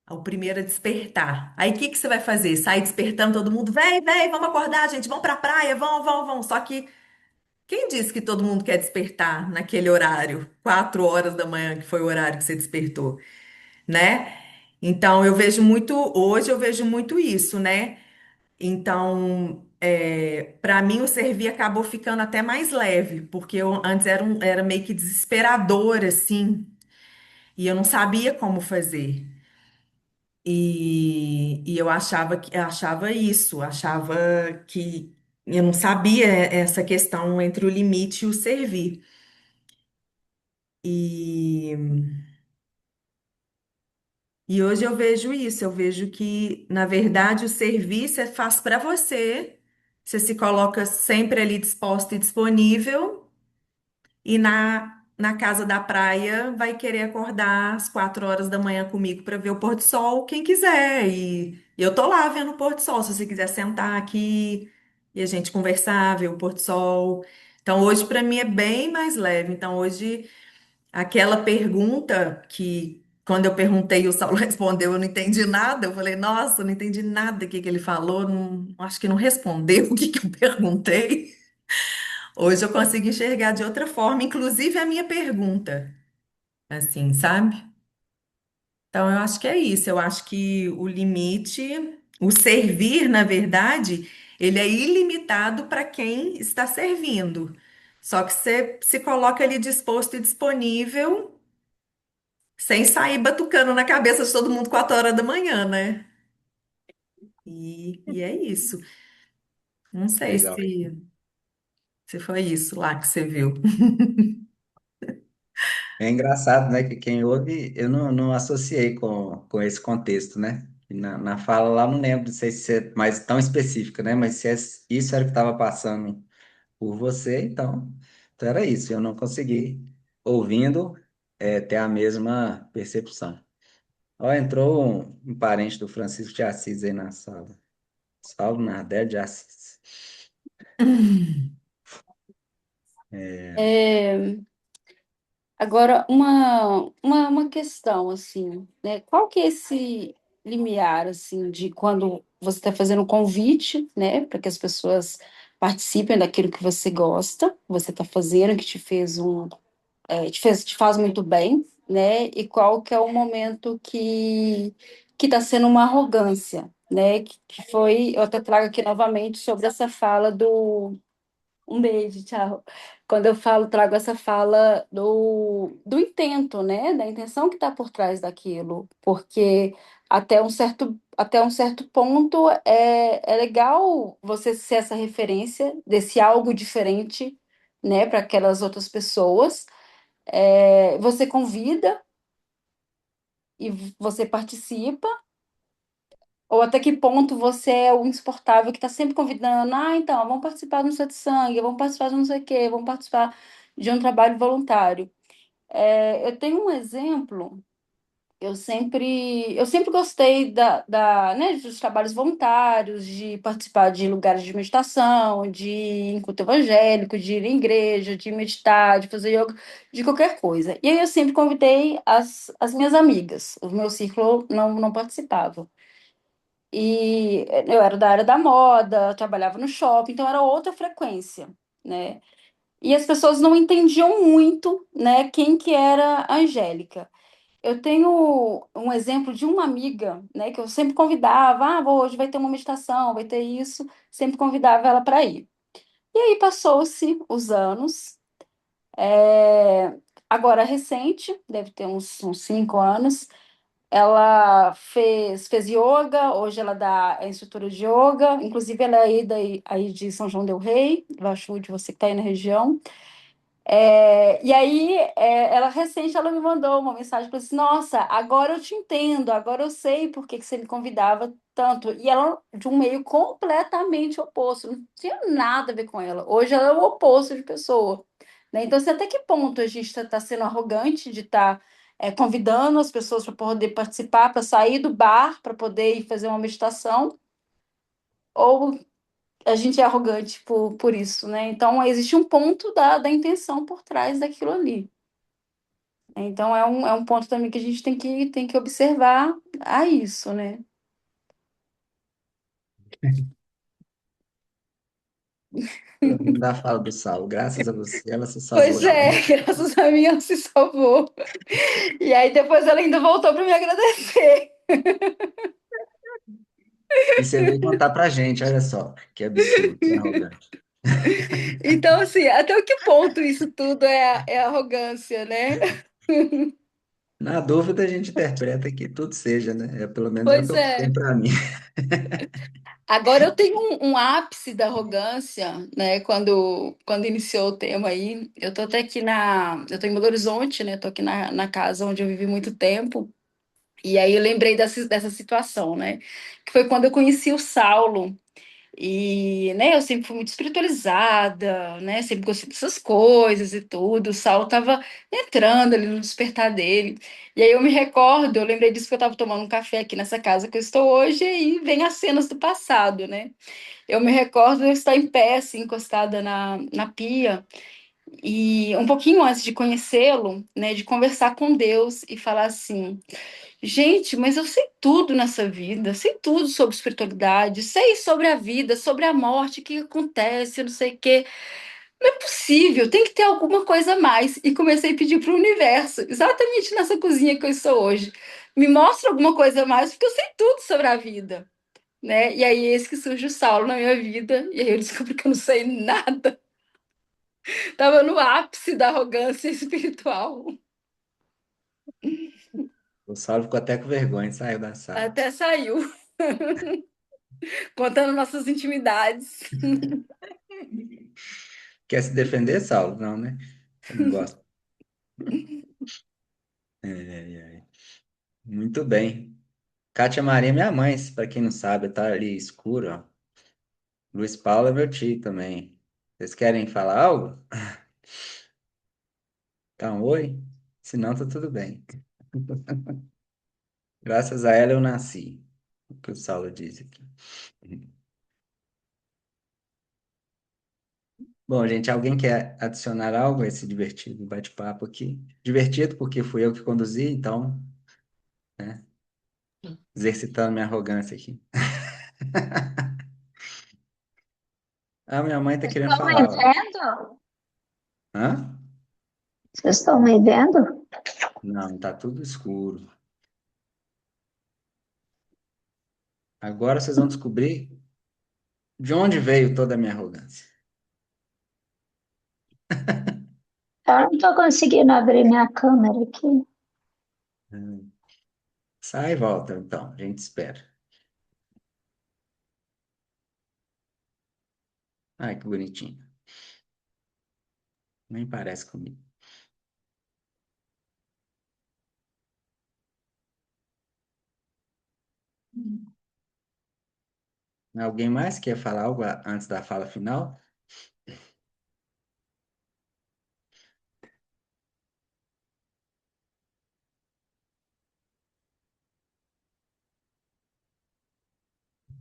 Speaker 7: é o primeiro a despertar. Aí o que que você vai fazer? Sai despertando todo mundo, vem, vem, vamos acordar, gente, vamos pra praia, vamos, vamos, vamos. Só que quem disse que todo mundo quer despertar naquele horário, 4 horas da manhã, que foi o horário que você despertou, né? Então, hoje eu vejo muito isso, né? Então, para mim, o servir acabou ficando até mais leve, porque eu antes era meio que desesperador, assim, e eu não sabia como fazer. E eu achava isso, achava que eu não sabia essa questão entre o limite e o servir. E, e hoje eu vejo isso, eu vejo que, na verdade, o serviço é faz para você, você se coloca sempre ali disposto e disponível, e na casa da praia vai querer acordar às 4 horas da manhã comigo para ver o pôr do sol, quem quiser. E eu tô lá vendo o pôr do sol, se você quiser sentar aqui e a gente conversar, ver o pôr do sol. Então, hoje para mim é bem mais leve. Então, hoje. Aquela pergunta que, quando eu perguntei e o Saulo respondeu, eu não entendi nada. Eu falei, nossa, eu não entendi nada do que ele falou. Acho que não respondeu o que que eu perguntei. Hoje eu consigo enxergar de outra forma, inclusive a minha pergunta, assim, sabe? Então eu acho que é isso. Eu acho que o limite, o servir, na verdade, ele é ilimitado para quem está servindo. Só que você se coloca ali disposto e disponível sem sair batucando na cabeça de todo mundo 4 horas da manhã, né? E é isso. Não sei
Speaker 1: Legal.
Speaker 7: se foi isso lá que você viu.
Speaker 1: É engraçado, né, que quem ouve, eu não associei com esse contexto, né? E na fala lá, não lembro, não sei se é mais tão específica, né? Mas se isso era o que estava passando por você, então era isso. Eu não consegui ouvindo. ter a mesma percepção. Ó, entrou um parente do Francisco de Assis aí na sala. Saulo Nardelli de Assis.
Speaker 5: É, agora, uma questão, assim, né? Qual que é esse limiar, assim, de quando você está fazendo um convite, né, para que as pessoas participem daquilo que você gosta, você está fazendo, que te fez te faz muito bem, né? E qual que é o momento que está sendo uma arrogância, né? Que foi, eu até trago aqui novamente sobre essa fala do um beijo, tchau. Quando eu falo, trago essa fala do intento, né? Da intenção que está por trás daquilo. Porque até um certo ponto é legal você ser essa referência desse algo diferente, né, para aquelas outras pessoas. Você convida e você participa, ou até que ponto você é o insuportável que está sempre convidando, então, vamos participar do Museu de Sangue, vamos participar de não sei o quê, vamos participar de um trabalho voluntário. Eu tenho um exemplo, eu sempre gostei né, dos trabalhos voluntários, de participar de lugares de meditação, de ir em culto evangélico, de ir em igreja, de meditar, de fazer yoga, de qualquer coisa. E aí eu sempre convidei as minhas amigas, o meu círculo não participava. E eu era da área da moda, trabalhava no shopping, então era outra frequência, né? E as pessoas não entendiam muito, né, quem que era a Angélica. Eu tenho um exemplo de uma amiga, né, que eu sempre convidava, hoje vai ter uma meditação, vai ter isso, sempre convidava ela para ir. E aí passou-se os anos, é, agora recente, deve ter uns 5 anos, ela fez yoga, hoje ela é instrutora de yoga, inclusive ela é aí de São João del Rei, eu acho de você que está aí na região. E aí, ela recente, ela me mandou uma mensagem para assim, nossa, agora eu te entendo, agora eu sei por que que você me convidava tanto. E ela de um meio completamente oposto, não tinha nada a ver com ela. Hoje ela é o oposto de pessoa, né? Então, assim, até que ponto a gente está sendo arrogante de estar convidando as pessoas para poder participar, para sair do bar, para poder ir fazer uma meditação, ou a gente é arrogante por isso, né? Então, existe um ponto da intenção por trás daquilo ali. Então, é um ponto também que a gente tem que observar a isso, né?
Speaker 1: Tô rindo da fala do Saulo. Graças a você, ela se salvou
Speaker 5: Pois
Speaker 1: de
Speaker 5: é,
Speaker 1: mim.
Speaker 5: graças a mim ela se salvou. E aí depois ela ainda voltou para me agradecer.
Speaker 1: E você veio contar pra gente, olha só, que absurdo, que arrogante.
Speaker 5: Então, assim, até que ponto isso tudo é arrogância, né?
Speaker 1: Na dúvida, a gente interpreta que tudo seja, né? Pelo menos é o que
Speaker 5: Pois
Speaker 1: eu tenho
Speaker 5: é.
Speaker 1: para mim.
Speaker 5: Agora eu tenho um ápice da arrogância, né? Quando iniciou o tema aí, eu tô até aqui eu tô em Belo Horizonte, né? Tô aqui na casa onde eu vivi muito tempo. E aí eu lembrei dessa situação, né? Que foi quando eu conheci o Saulo. E, né, eu sempre fui muito espiritualizada, né? Sempre gostei dessas coisas e tudo. O Saulo estava entrando ali no despertar dele. E aí eu me recordo, eu lembrei disso que eu estava tomando um café aqui nessa casa que eu estou hoje, e aí vem as cenas do passado, né? Eu me recordo de eu estar em pé, assim, encostada na pia, e um pouquinho antes de conhecê-lo, né, de conversar com Deus e falar assim. Gente, mas eu sei tudo nessa vida, sei tudo sobre espiritualidade, sei sobre a vida, sobre a morte, o que acontece, não sei o quê. Não é possível, tem que ter alguma coisa a mais. E comecei a pedir para o universo, exatamente nessa cozinha que eu estou hoje. Me mostra alguma coisa a mais, porque eu sei tudo sobre a vida, né? E aí, eis que surge o Saulo na minha vida, e aí eu descobri que eu não sei nada. Tava no ápice da arrogância espiritual.
Speaker 1: O Saulo ficou até com vergonha, saiu da sala.
Speaker 5: Até saiu, contando nossas intimidades.
Speaker 1: Quer se defender, Saulo? Não, né? Você não gosta. É. Muito bem. Kátia Maria é minha mãe, para quem não sabe, tá ali escuro, ó. Luiz Paulo é meu tio também. Vocês querem falar algo? Então, oi? Senão tá tudo bem. Graças a ela eu nasci. O que o Saulo diz aqui. Bom, gente, alguém quer adicionar algo a esse divertido bate-papo aqui? Divertido porque fui eu que conduzi, então, né? Exercitando minha arrogância aqui. Ah, minha mãe tá
Speaker 8: Vocês
Speaker 1: querendo
Speaker 8: estão me
Speaker 1: falar, ó.
Speaker 8: vendo?
Speaker 1: Hã?
Speaker 8: Vocês estão me vendo?
Speaker 1: Não, tá tudo escuro. Agora vocês vão descobrir de onde veio toda a minha arrogância.
Speaker 8: Eu não estou conseguindo abrir minha câmera aqui.
Speaker 1: Hum. Sai e volta, então. A gente espera. Ai, que bonitinho. Nem parece comigo. Alguém mais quer falar algo antes da fala final?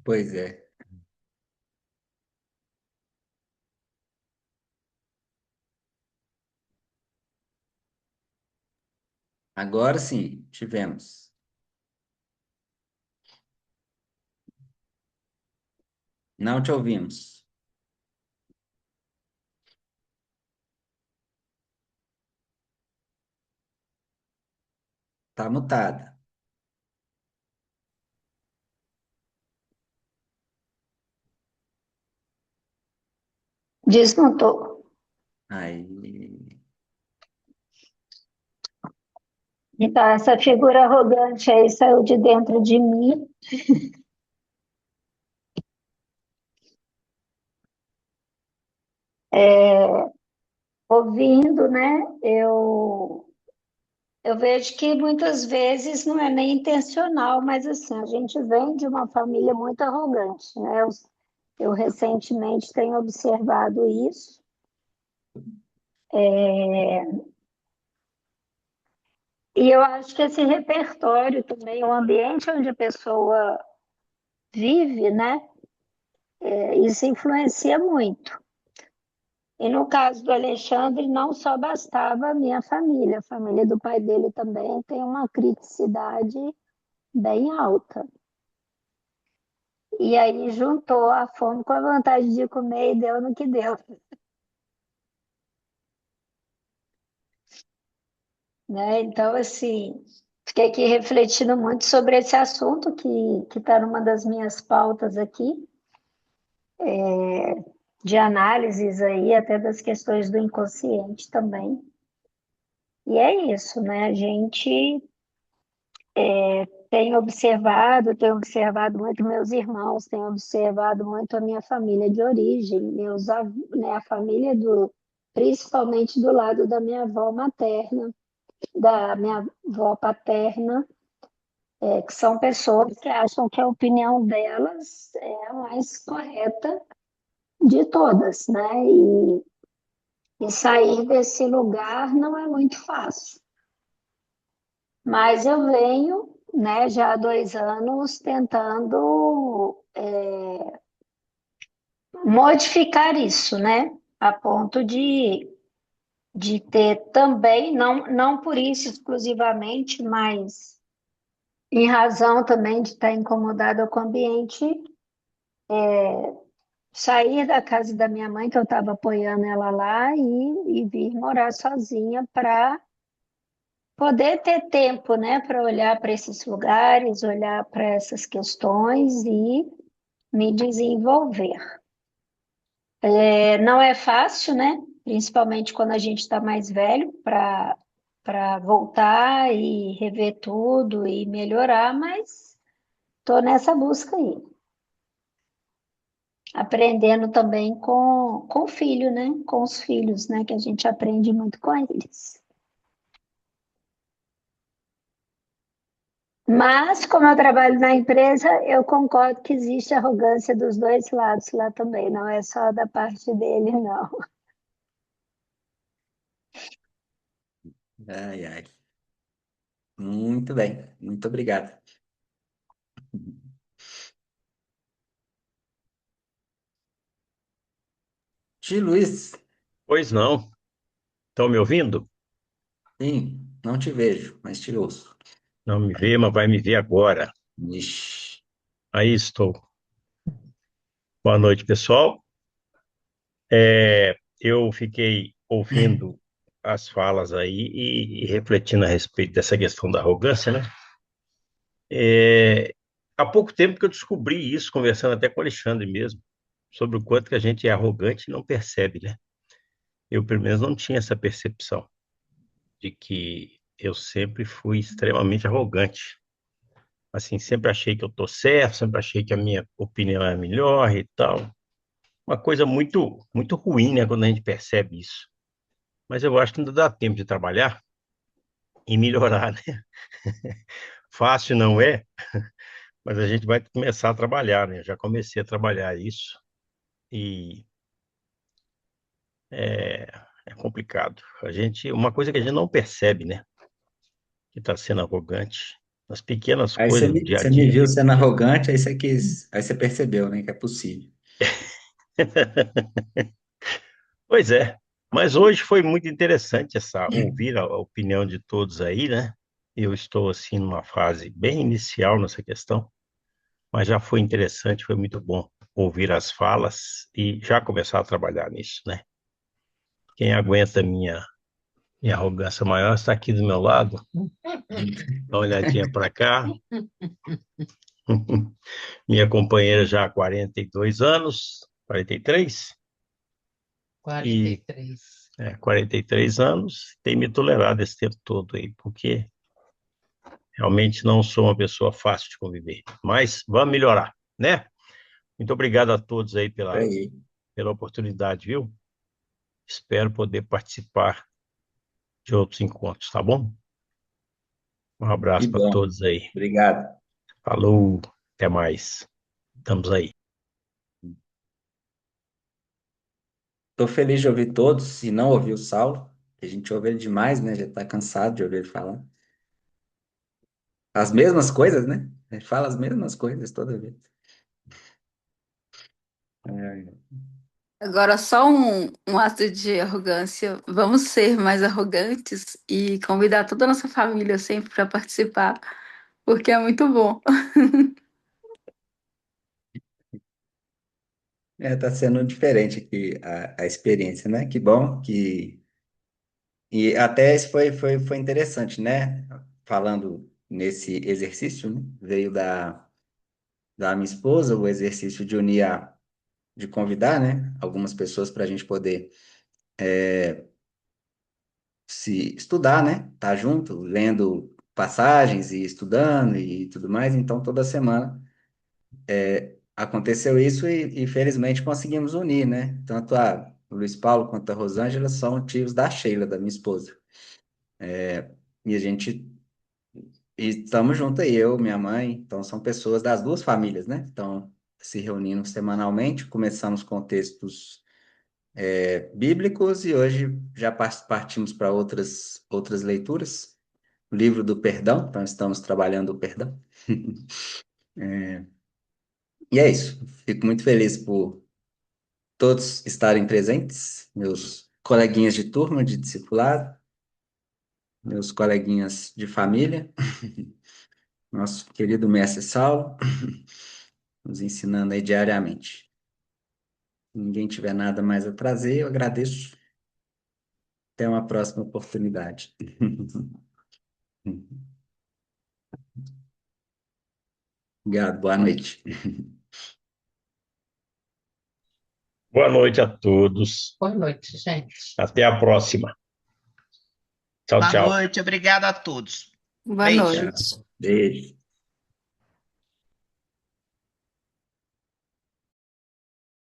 Speaker 1: Pois é. Agora sim, tivemos. Não te ouvimos. Tá mutada.
Speaker 8: Desmutou.
Speaker 1: Aí.
Speaker 8: Então, essa figura arrogante aí saiu de dentro de mim. É, ouvindo, né? Eu vejo que muitas vezes não é nem intencional, mas assim, a gente vem de uma família muito arrogante, né? Eu recentemente tenho observado isso. E eu acho que esse repertório também, o ambiente onde a pessoa vive, né? Isso influencia muito. E no caso do Alexandre, não só bastava a minha família, a família do pai dele também tem uma criticidade bem alta. E aí juntou a fome com a vontade de comer e deu no que deu, né? Então, assim, fiquei aqui refletindo muito sobre esse assunto que está numa das minhas pautas aqui, de análises aí, até das questões do inconsciente também. E é isso, né? A gente tenho observado muito meus irmãos, tenho observado muito a minha família de origem, né, a família principalmente do lado da minha avó materna, da minha avó paterna, que são pessoas que acham que a opinião delas é a mais correta de todas, né? E sair desse lugar não é muito fácil. Mas eu venho, né, já há 2 anos tentando modificar isso, né, a ponto de ter também, não por isso exclusivamente, mas em razão também de estar incomodada com o ambiente, sair da casa da minha mãe, que eu estava apoiando ela lá, e vir morar sozinha para poder ter tempo, né, para olhar para esses lugares, olhar para essas questões e me desenvolver. Não é fácil, né? Principalmente quando a gente está mais velho, para voltar e rever tudo e melhorar, mas estou nessa busca aí. Aprendendo também com o filho, né? Com os filhos, né? Que a gente aprende muito com eles. Mas, como eu trabalho na empresa, eu concordo que existe arrogância dos dois lados lá também, não é só da parte dele, não.
Speaker 1: Ai, ai. Muito bem. Muito obrigado. Ti, Luiz,
Speaker 9: Pois não. Estão me ouvindo?
Speaker 1: sim, não te vejo, mas te ouço.
Speaker 9: Não me vê, mas vai me ver agora.
Speaker 1: Ixi.
Speaker 9: Aí estou. Boa noite, pessoal. Eu fiquei ouvindo as falas aí e refletindo a respeito dessa questão da arrogância, né? É, Há pouco tempo que eu descobri isso, conversando até com o Alexandre mesmo, sobre o quanto que a gente é arrogante e não percebe, né? Eu, pelo menos, não tinha essa percepção de que eu sempre fui extremamente arrogante. Assim, sempre achei que eu tô certo, sempre achei que a minha opinião é a melhor e tal. Uma coisa muito, muito ruim, né, quando a gente percebe isso. Mas eu acho que ainda dá tempo de trabalhar e melhorar, né? Fácil não é, mas a gente vai começar a trabalhar, né? Eu já comecei a trabalhar isso e é, é complicado. Uma coisa que a gente não percebe, né, que está sendo arrogante, nas pequenas
Speaker 1: Aí você
Speaker 9: coisas do
Speaker 1: me,
Speaker 9: dia a
Speaker 1: você me
Speaker 9: dia.
Speaker 1: viu sendo arrogante, aí você percebeu, né, que é possível.
Speaker 9: Pois é, mas hoje foi muito interessante ouvir a opinião de todos aí, né? Eu estou assim numa fase bem inicial nessa questão, mas já foi interessante, foi muito bom ouvir as falas e já começar a trabalhar nisso, né? Quem aguenta minha arrogância maior está aqui do meu lado. Dá uma olhadinha para cá. Minha companheira já há 42 anos, 43, e 43 anos, tem me tolerado esse tempo todo aí, porque realmente não sou uma pessoa fácil de conviver, mas vamos melhorar, né? Muito obrigado a todos aí
Speaker 1: Aí,
Speaker 9: pela oportunidade, viu? Espero poder participar de outros encontros, tá bom? Um
Speaker 1: que
Speaker 9: abraço para
Speaker 1: bom.
Speaker 9: todos aí.
Speaker 1: Obrigado.
Speaker 9: Falou, até mais. Estamos aí.
Speaker 1: Estou feliz de ouvir todos e não ouvir o Saulo, que a gente ouve ele demais, né? Já está cansado de ouvir ele falar. As mesmas coisas, né? Ele fala as mesmas coisas toda vez. É,
Speaker 5: Agora, só um ato de arrogância. Vamos ser mais arrogantes e convidar toda a nossa família sempre para participar, porque é muito bom.
Speaker 1: tá sendo diferente aqui a experiência, né? Que bom que... E até isso foi interessante, né? Falando nesse exercício, né? Veio da minha esposa o exercício de de convidar, né? Algumas pessoas para a gente poder se estudar, né? Tá junto, lendo passagens e estudando e tudo mais. Então, toda semana aconteceu isso e felizmente conseguimos unir, né? Tanto o Luiz Paulo quanto a Rosângela são tios da Sheila, da minha esposa. E a gente e estamos juntos aí, eu, minha mãe. Então, são pessoas das duas famílias, né? Então, se reunindo semanalmente. Começamos com textos bíblicos e hoje já partimos para outras leituras. O livro do perdão, então estamos trabalhando o perdão. E é isso. Fico muito feliz por todos estarem presentes, meus coleguinhas de turma, de discipulado, meus coleguinhas de família, nosso querido mestre Saulo, nos ensinando aí diariamente. Se ninguém tiver nada mais a trazer, eu agradeço. Até uma próxima oportunidade. Obrigado, boa noite.
Speaker 9: Boa noite a todos.
Speaker 4: Boa noite, gente.
Speaker 9: Até a próxima. Tchau,
Speaker 4: Boa
Speaker 9: tchau.
Speaker 4: noite, obrigada a todos.
Speaker 5: Boa
Speaker 4: Beijo.
Speaker 1: Tchau.
Speaker 5: noite.
Speaker 1: Beijo.